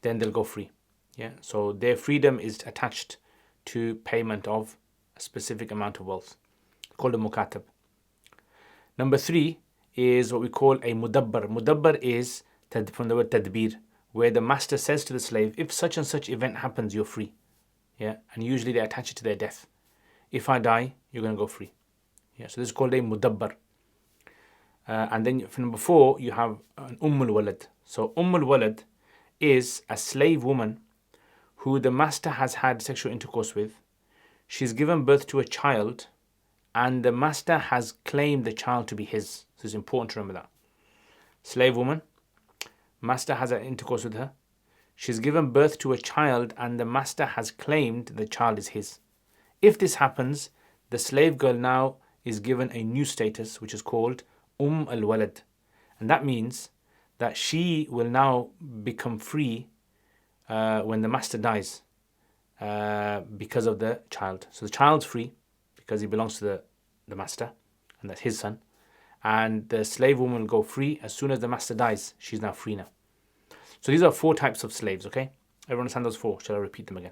then they'll go free. Yeah. So their freedom is attached to payment of a specific amount of wealth, called a mukatab. Number 3 is what we call a mudabbar. Mudabbar is from the word tadbir, where the master says to the slave, if such and such event happens, you're free. Yeah. And usually they attach it to their death. If I die, you're going to go free. Yeah. So this is called a mudabbar. And then for number 4, you have an walad. So walad is a slave woman who the master has had sexual intercourse with. She's given birth to a child, and the master has claimed the child to be his. So it's important to remember that. Slave woman, master has an intercourse with her. She's given birth to a child, and the master has claimed the child is his. If this happens, the slave girl now is given a new status, which is called al-walad. And that means that she will now become free when the master dies because of the child. So the child's free because he belongs to the master, and that's his son. And the slave woman will go free as soon as the master dies. She's now free now. So these are 4 types of slaves, okay? Everyone understand those 4? Shall I repeat them again?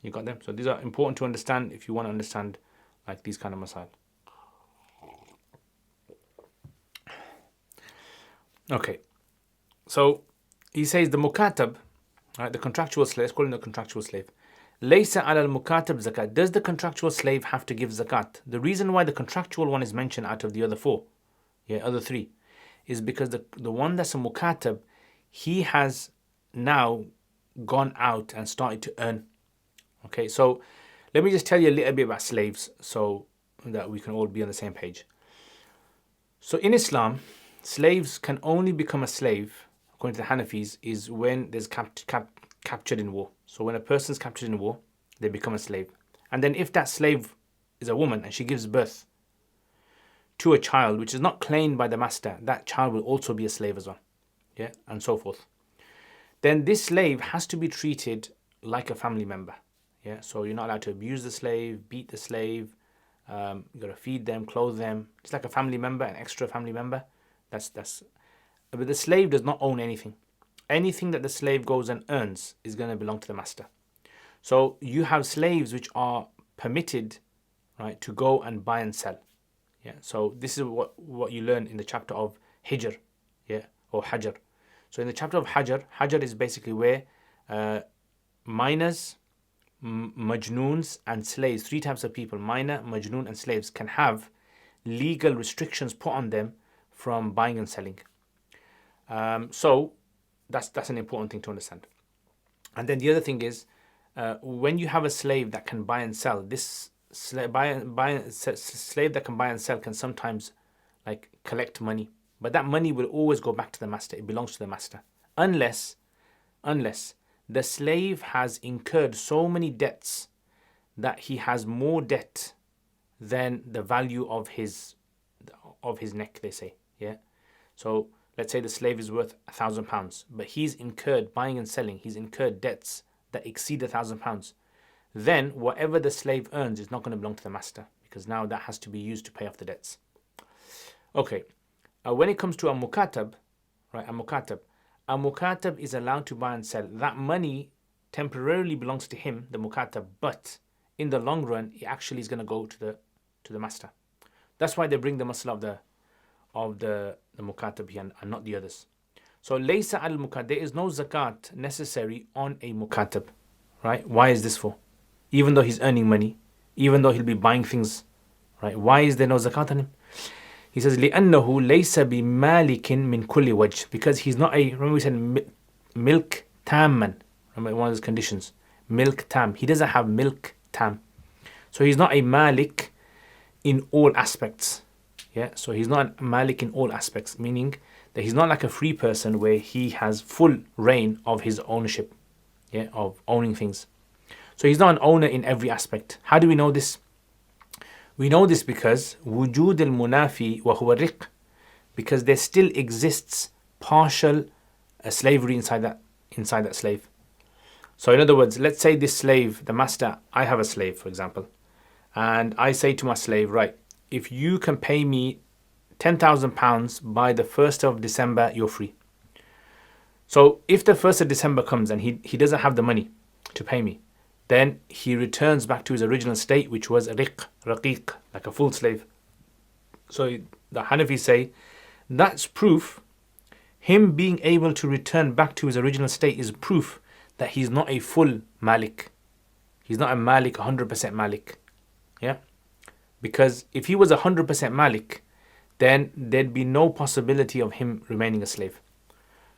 You got them? So these are important to understand if you want to understand like these kind of masail. Okay. So he says the mukatab, right, the contractual slave, let's call him the contractual slave. Laysa ala al-mukatab zakat. Does the contractual slave have to give zakat? The reason why the contractual one is mentioned out of the other 4, other 3, is because the one that's a mukatab, he has now gone out and started to earn. Okay, so let me just tell you a little bit about slaves so that we can all be on the same page. So in Islam, slaves can only become a slave, according to the Hanafis, is when there's captured in war. So when a person's captured in war, they become a slave. And then if that slave is a woman and she gives birth to a child which is not claimed by the master, that child will also be a slave as well. Yeah, and so forth. Then this slave has to be treated like a family member. Yeah, so you're not allowed to abuse the slave, beat the slave. You got to feed them, clothe them. It's like a family member, an extra family member. But the slave does not own anything. Anything that the slave goes and earns is going to belong to the master. So you have slaves which are permitted, right, to go and buy and sell. Yeah. So this is what you learn in the chapter of Hijr, or Hajar. So in the chapter of Hajar is basically where minors, majnoons, and slaves, 3 types of people, minor, majnoon, and slaves, can have legal restrictions put on them from buying and selling. So that's an important thing to understand. And then the other thing is, when you have a slave that can buy and sell, this slave that can buy and sell can sometimes like collect money, but that money will always go back to the master. It belongs to the master, unless the slave has incurred so many debts that he has more debt than the value of his neck, they say. Yeah. So let's say the slave is worth £1,000, but he's incurred buying and selling. He's incurred debts that exceed £1,000. Then whatever the slave earns is not going to belong to the master, because now that has to be used to pay off the debts. Okay. When it comes to a mukatab, right, a mukatab is allowed to buy and sell. That money temporarily belongs to him, the mukatab, but in the long run, it actually is going to go to the master. That's why they bring the masala of the mukatab here and not the others. So laysa al mukatab, there is no zakat necessary on a mukatab, right? Why is this for? Even though he's earning money, even though he'll be buying things, right? Why is there no zakat on him? He says, لِأَنَّهُ لَيْسَ بِمَالِكٍ مِنْ كُلِّ وَجْهٍ, because he's not a, remember we said milk tamman, remember one of those conditions, milk tam. He doesn't have milk tam. So he's not a malik in all aspects. Yeah, so he's not a malik in all aspects, meaning that he's not like a free person where he has full reign of his ownership, yeah, of owning things. So he's not an owner in every aspect. How do we know this? We know this because وجود المنافي وهو الرق, because there still exists partial slavery inside that slave. So in other words, let's say this slave, the master, I have a slave, for example, and I say to my slave, right, if you can pay me £10,000 by the 1st of December, you're free. So if the 1st of December comes and he doesn't have the money to pay me, then he returns back to his original state, which was raqiq, like a full slave. So the Hanafis say that's proof. Him being able to return back to his original state is proof that he's not a full malik. He's not a malik, 100% malik. Yeah? Because if he was 100% malik, then there'd be no possibility of him remaining a slave.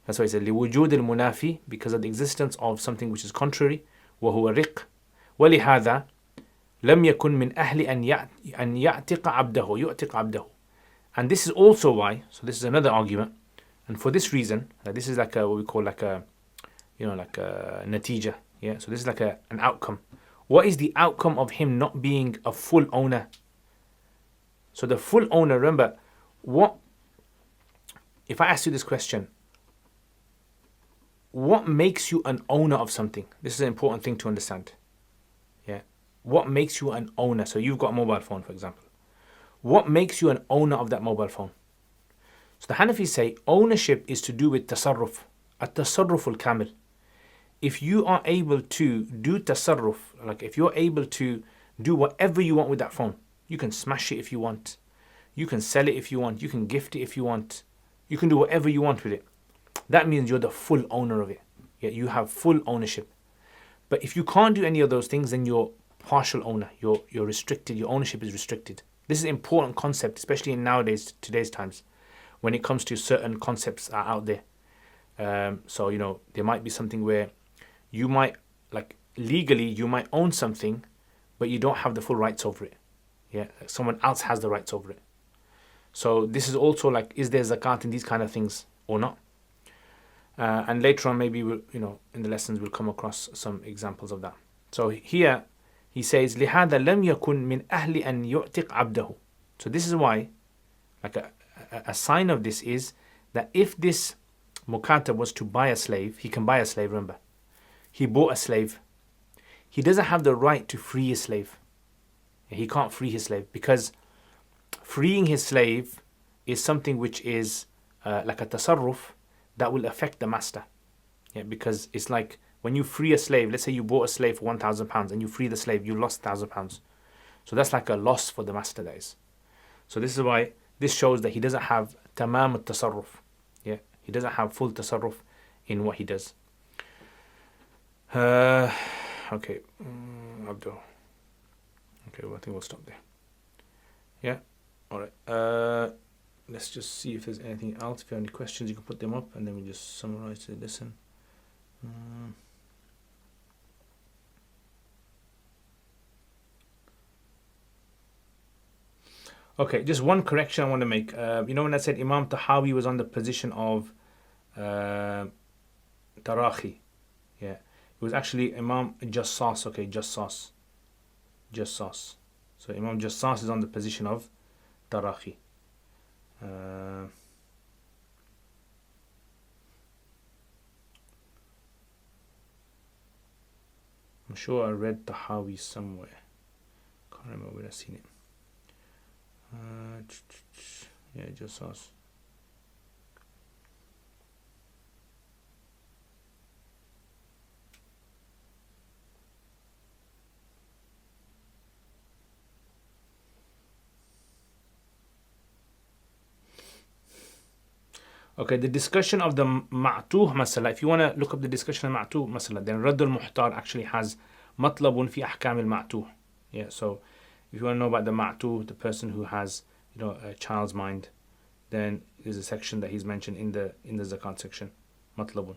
That's why he said, لِوُجُودِ الْمُنَافِي, because of the existence of something which is contrary, وهو رق ولهذا لم يكن من أهل أن يعتق عبده. And this is also why, so this is another argument, and for this reason, this is like what we call like a natija, yeah. So this is like an outcome. What is the outcome of him not being a full owner? So the full owner, remember, what if I ask you this question? What makes you an owner of something? This is an important thing to understand. Yeah. What makes you an owner? So you've got a mobile phone, for example. What makes you an owner of that mobile phone? So the Hanafis say ownership is to do with tasarruf. At-tasarruf al-kamil. If you are able to do tasarruf, like if you're able to do whatever you want with that phone, you can smash it if you want. You can sell it if you want. You can gift it if you want. You can do whatever you want with it. That means you're the full owner of it. Yeah, you have full ownership. But if you can't do any of those things, then you're partial owner. You're restricted. Your ownership is restricted. This is an important concept, especially in today's times, when it comes to certain concepts are out there. So, there might be something where you might, like legally, you might own something, but you don't have the full rights over it. Yeah, someone else has the rights over it. So this is also like, is there zakat in these kind of things or not? And later on, maybe we'll, in the lessons, we'll come across some examples of that. So here he says, لِهَذَا لَمْ يَكُنْ مِنْ أَهْلِ أَنْ يُعْتِقْ عَبْدَهُ. So this is why, like a sign of this is that if this mukatab was to buy a slave, he can buy a slave, remember. He bought a slave. He doesn't have the right to free his slave. He can't free his slave because freeing his slave is something which is like a tasarruf that will affect the master. Yeah, because it's like when you free a slave, let's say you bought a slave for £1,000 and you free the slave, you lost £1,000. So that's like a loss for the master, that is. So this is why this shows that he doesn't have tamam al-tasarruf. Yeah, he doesn't have full tasarruf in what he does. Okay, Abdul. Okay, well, I think we'll stop there. Yeah, all right. Let's just see if there's anything else. If you have any questions, you can put them up, and then we just summarize the lesson. Okay, just one correction I want to make. When I said Imam Tahawi was on the position of Tarahi, yeah, it was actually Imam Jassas. Okay, Jassas. So Imam Jassas is on the position of Tarahi. I'm sure I read Tahawi somewhere. Can't remember where I've seen it. Yeah, Jassas. Okay, the discussion of the ma'tuh masala. If you want to look up the discussion of ma'tuh masala, then Radd al-Muhtar actually has matlabun fi ahkam al-ma'tuh. Yeah, so if you want to know about the ma'tuh, the person who has, a child's mind, then there's a section that he's mentioned in the zakat section, matlabun.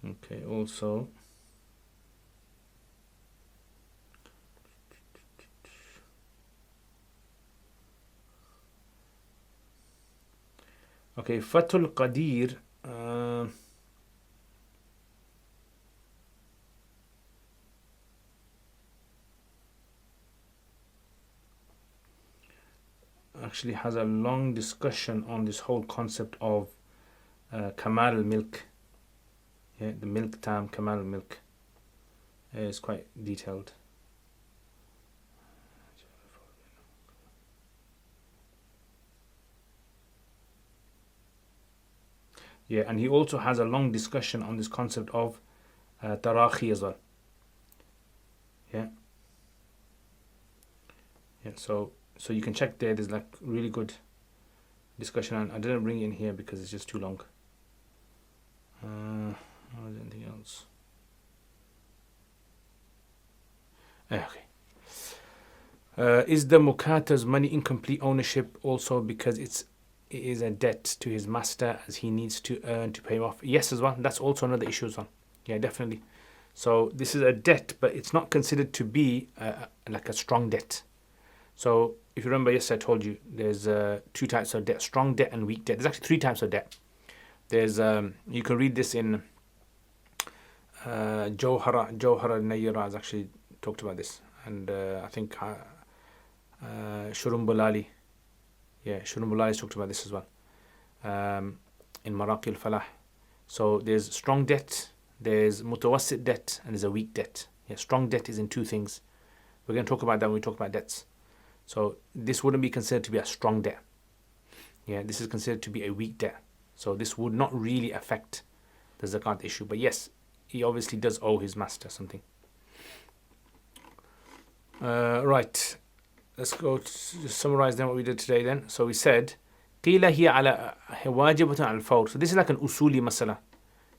Okay, also. Okay, Fathul Qadir. Actually has a long discussion on this whole concept of Kamal milk. Yeah, the milk term, Kamal milk. It's quite detailed. Yeah, and he also has a long discussion on this concept of Tarahi as well. Yeah. Yeah, so you can check there. There's like really good discussion, and I didn't bring it in here because it's just too long. Is anything else? Okay. Is the Mukata's money incomplete ownership also because it is a debt to his master as he needs to earn to pay him off? Yes, as well. That's also another issue as well. Yeah, definitely. So this is a debt, but it's not considered to be like a strong debt. So if you remember, yesterday I told you there's two types of debt: strong debt and weak debt. There's actually three types of debt. There's you can read this in Jawhara Nayyara has actually talked about this, and I think Shurumbulali, Shurumbulali has talked about this as well in Maraqi al-Falah. So there's strong debt, there's mutawassit debt, and there's a weak debt. Yeah, strong debt is in two things. We're going to talk about that when we talk about debts. So this wouldn't be considered to be a strong debt. Yeah, this is considered to be a weak debt. So this would not really affect the zakat issue. But yes, he obviously does owe his master something. Right. Let's go to summarize then what we did today then. So we said, قِيلَ هِيَ عَلَى وَاجِبَةٌ عَلى الْفَوْرِ. So this is like an usuli masala.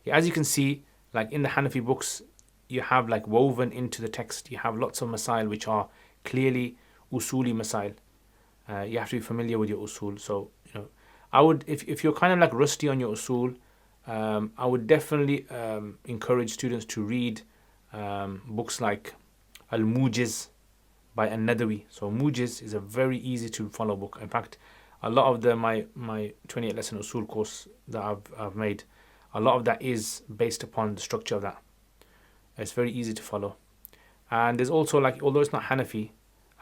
Yeah, as you can see, like in the Hanafi books, you have like woven into the text, you have lots of masail which are clearly usuli masail. You have to be familiar with your usul. So, I would, if you're kind of like rusty on your usul, I would definitely encourage students to read books like Al-Mujiz by An-Nadawi. So Mujiz is a very easy to follow book. In fact, a lot of my 28 lesson usul course that I've made, a lot of that is based upon the structure of that. It's very easy to follow. And there's also, like, although it's not Hanafi,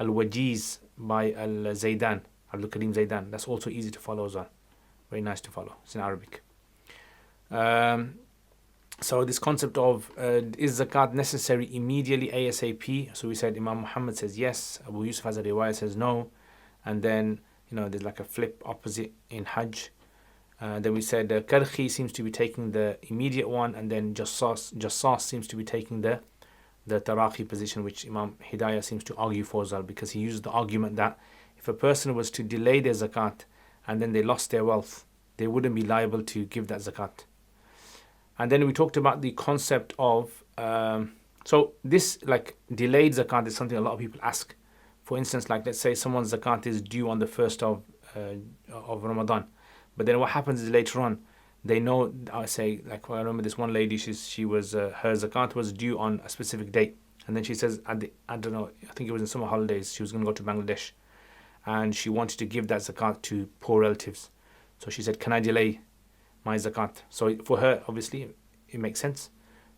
Al-Wajiz by Al-Zaydan, Abdul-Karim Zaydan. That's also easy to follow as well. Very nice to follow. It's in Arabic. So this concept of is zakat necessary immediately, ASAP? So we said Imam Muhammad says yes. Abu Yusuf has a riwayah says no. And then, there's like a flip opposite in Hajj. Then we said Karhi seems to be taking the immediate one, and then Jassas seems to be taking the Taraqi position, which Imam Hidayah seems to argue for as well, because he uses the argument that if a person was to delay their zakat and then they lost their wealth, they wouldn't be liable to give that zakat. And then we talked about the concept of so this like delayed zakat is something a lot of people ask. For instance, like let's say someone's zakat is due on the 1st of Ramadan, but then what happens is later on they know. I say, like, I remember this one lady. She was her zakat was due on a specific date, and then she says I don't know. I think it was in summer holidays. She was going to go to Bangladesh, and she wanted to give that zakat to poor relatives. So she said, "Can I delay my zakat?" So for her, obviously, it makes sense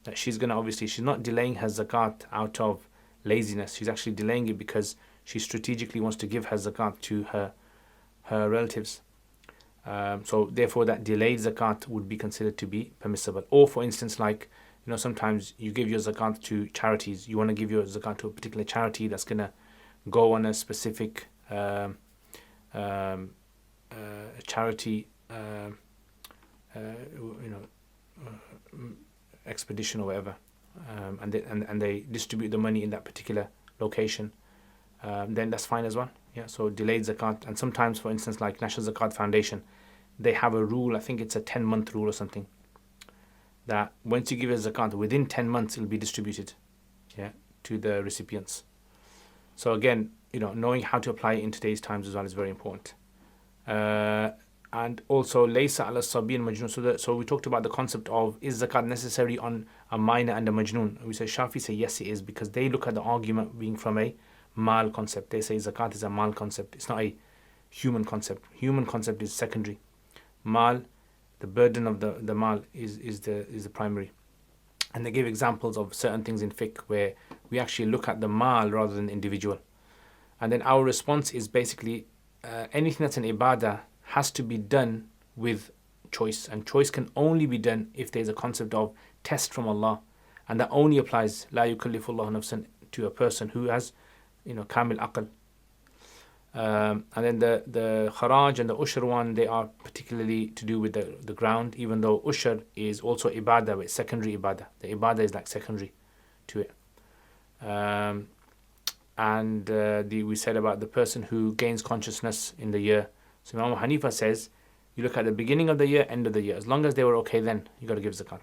that she's not delaying her zakat out of laziness. She's actually delaying it because she strategically wants to give her zakat to her relatives. So therefore, that delayed zakat would be considered to be permissible. Or for instance, like, sometimes you give your zakat to charities. You want to give your zakat to a particular charity that's going to go on a specific charity expedition or whatever, and they distribute the money in that particular location, then that's fine as well. Yeah, so delayed zakat. And sometimes, for instance, like National Zakat Foundation, they have a rule, I think it's a 10-month rule or something, that once you give a zakat, within 10 months it'll be distributed, yeah, to the recipients. So again, knowing how to apply it in today's times as well is very important. And also, laysa ala sabi and majnoon. So we talked about the concept of, is zakat necessary on a minor and a majnoon? We say Shafi say yes, it is, because they look at the argument being from a mal concept. They say zakat is a mal concept. It's not a human concept. Human concept is secondary. Mal, the burden of the mal is the primary. And they give examples of certain things in fiqh where we actually look at the mal rather than the individual. And then our response is basically anything that's an ibadah has to be done with choice. And choice can only be done if there's a concept of test from Allah. And that only applies, la yukallifullahu nafsan, to a person who has, kamil aql. And then the kharaj and the Usher one, they are particularly to do with the ground, even though Usher is also ibadah, but it's secondary ibadah. The ibadah is like secondary to it. We said about the person who gains consciousness in the year. So Imam Hanifa says, you look at the beginning of the year, end of the year. As long as they were okay, then you got to give zakat.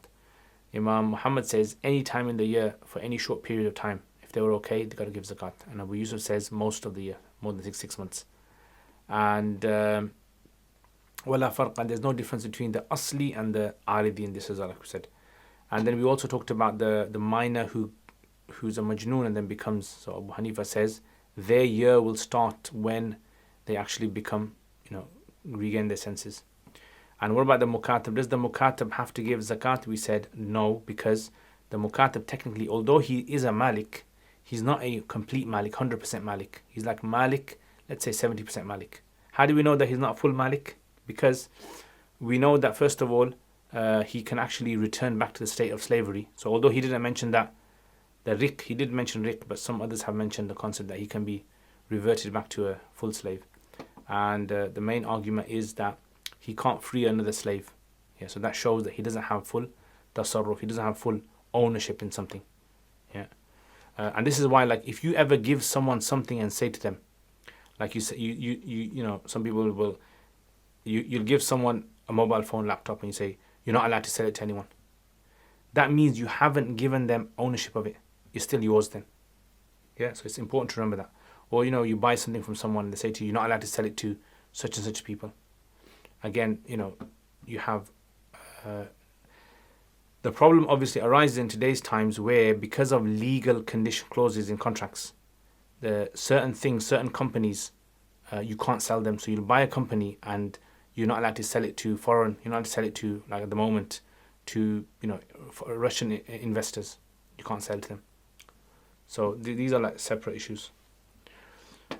Imam Muhammad says, any time in the year, for any short period of time, if they were okay, they got to give zakat. And Abu Yusuf says, most of the year, more than six months. And wala farq, and there's no difference between the asli and the aridi in this, as like we said. And then we also talked about the minor who's a majnoon and then becomes, so Abu Hanifa says, their year will start when they actually become, regain their senses. And what about the mukatab? Does the mukatab have to give zakat? We said no, because the mukatab technically, although he is a malik, he's not a complete malik, 100% malik. He's like malik, let's say 70% malik. How do we know that he's not full malik? Because we know that first of all, he can actually return back to the state of slavery. So although he didn't mention that, the riq, he did mention riq, but some others have mentioned the concept that he can be reverted back to a full slave. And the main argument is that he can't free another slave. Yeah, so that shows that he doesn't have full tasarruf, he doesn't have full ownership in something. Yeah, and this is why, like, if you ever give someone something and say to them, like you say, some people will, you'll give someone a mobile phone, laptop, and you say you're not allowed to sell it to anyone. That means you haven't given them ownership of it. It's still yours then. Yeah, so it's important to remember that. Or, you buy something from someone and they say to you, you're not allowed to sell it to such and such people. Again, you have... the problem obviously arises in today's times where, because of legal condition clauses in contracts, the certain things, certain companies, you can't sell them. So you'll buy a company and you're not allowed to sell it to foreign, you're not allowed to sell it to, like at the moment, to, Russian investors. You can't sell to them. So these are like separate issues.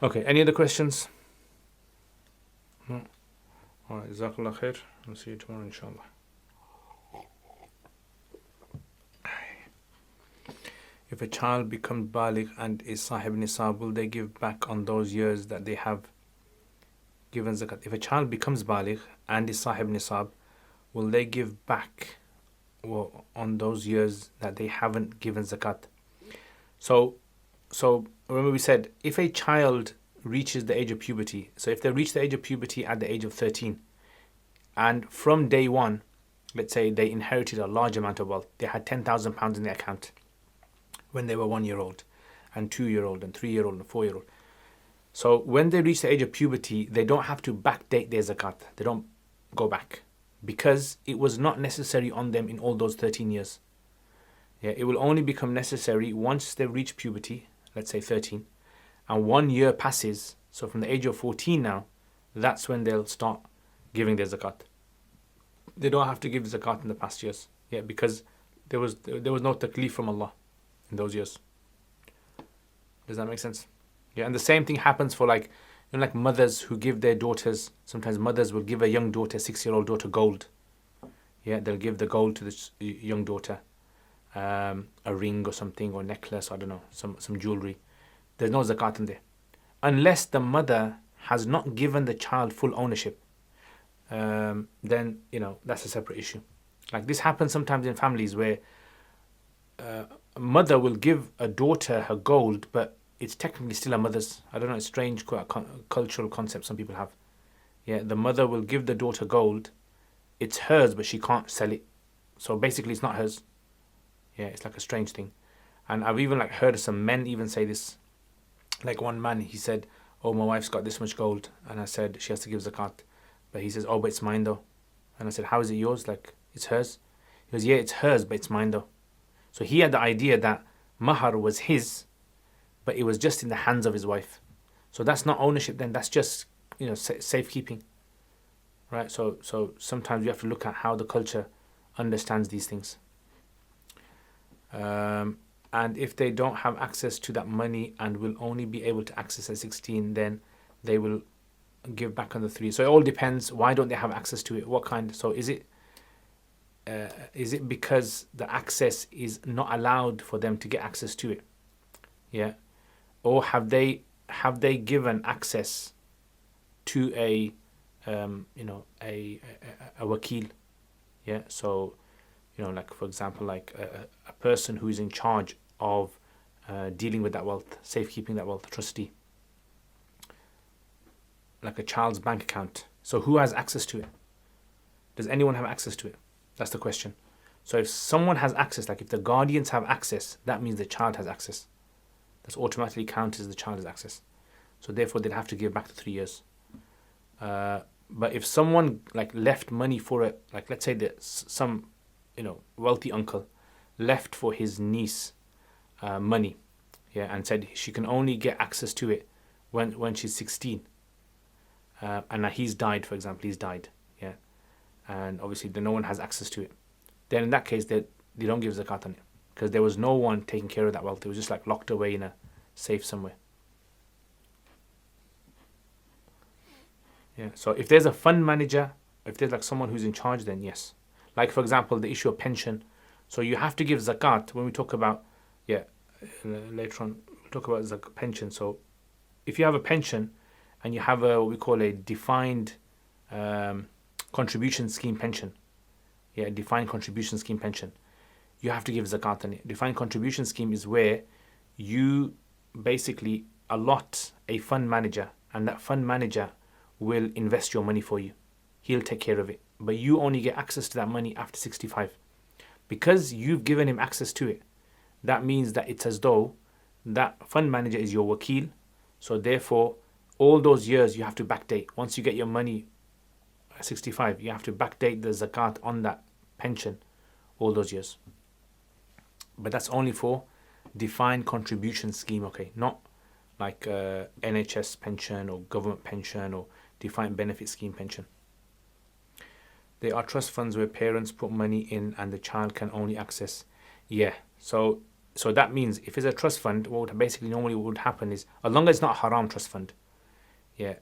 Okay, any other questions? No? Alright, Jazakallah khair. I'll see you tomorrow, inshallah. If a child becomes baligh and is sahib nisab, will they give back on those years that they have given zakat? If a child becomes baligh and is sahib nisab, will they give back on those years that they haven't given zakat? So remember we said, if a child reaches the age of puberty, so if they reach the age of puberty at the age of 13, and from day one, let's say they inherited a large amount of wealth, they had £10,000 in their account when they were 1 year old, and 2 year old, and 3 year old, and 4 year old. So when they reach the age of puberty, they don't have to backdate their zakat. They don't go back, because it was not necessary on them in all those 13 years. Yeah, it will only become necessary once they reach puberty, let's say 13, and 1 year passes. So from the age of 14 now, that's when they'll start giving their zakat. They don't have to give zakat in the past years. Yeah, because there was no taklif from Allah in those years. Does that make sense? Yeah, and the same thing happens for like mothers who give their daughters. Sometimes mothers will give a young daughter, 6-year-old daughter, gold. Yeah, they'll give the gold to the young daughter, a ring or something, or necklace, I don't know, some jewelry. There's no zakat in there, unless the mother has not given the child full ownership. Then that's a separate issue. Like this happens sometimes in families where a mother will give a daughter her gold, but it's technically still a mother's. I don't know, a strange cultural concept some people have. Yeah, the mother will give the daughter gold. It's hers, but she can't sell it. So basically, it's not hers. Yeah, it's like a strange thing. And I've even like heard some men even say this. Like one man, he said, "Oh, my wife's got this much gold," and I said she has to give zakat, but he says, "Oh, but it's mine though," and I said, "How is it yours? Like it's hers?" He goes, "Yeah, it's hers, but it's mine though." So he had the idea that mahar was his, but it was just in the hands of his wife. So that's not ownership. Then that's just safekeeping, right? So sometimes you have to look at how the culture understands these things. And if they don't have access to that money and will only be able to access at 16, then they will give back on the 3. So it all depends. Why don't they have access to it? What kind? So is it because the access is not allowed for them to get access to it? Yeah. Or have they given access to a wakil? Yeah. So like for example, like a person who is in charge of dealing with that wealth, safekeeping that wealth, a trustee, like a child's bank account. So who has access to it? Does anyone have access to it? That's the question. So if someone has access, like if the guardians have access, that means the child has access. That's automatically counted as the child has access. So therefore, they'd have to give back the 3 years. But if someone like left money for it, like let's say that some wealthy uncle left for his niece money, yeah, and said she can only get access to it when she's 16, and now he's died, for example, yeah, and obviously no one has access to it. Then in that case, they don't give zakat on it because there was no one taking care of that wealth. It was just like locked away in a safe somewhere. Yeah. So if there's a fund manager, if there's like someone who's in charge, then yes. Like for example, the issue of pension. So you have to give zakat when we talk about, later on we'll talk about pension. So if you have a pension and you have what we call a defined contribution scheme pension, defined contribution scheme pension, you have to give zakat on it. Defined contribution scheme is where you basically allot a fund manager, and that fund manager will invest your money for you. He'll take care of it. But you only get access to that money after 65. Because you've given him access to it, that means that it's as though that fund manager is your wakil. So therefore, all those years you have to backdate. Once you get your money at 65, you have to backdate the zakat on that pension all those years. But that's only for defined contribution scheme, okay? Not like NHS pension or government pension or defined benefit scheme pension. There are trust funds where parents put money in and the child can only access. Yeah, so that means if it's a trust fund, what basically normally would happen is, as long as it's not a haram trust fund,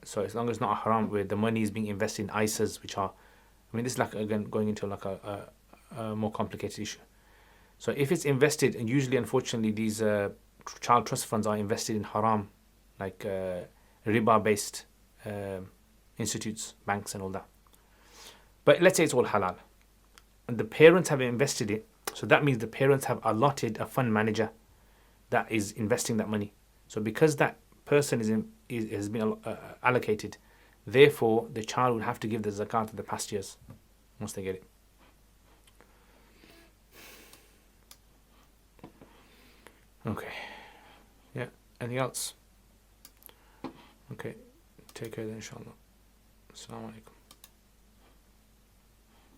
so as long as it's not a haram where the money is being invested in ISAs, which are, this is like, again, going into like a more complicated issue. So if it's invested, and usually, unfortunately, these child trust funds are invested in haram, like riba-based institutes, banks and all that. But let's say it's all halal, and the parents have invested it, so that means the parents have allotted a fund manager that is investing that money. So because that person has been allocated, therefore the child would have to give the zakat of the past years once they get it. Okay. Yeah. Anything else? Okay. Take care then, inshallah. Assalamu alaikum.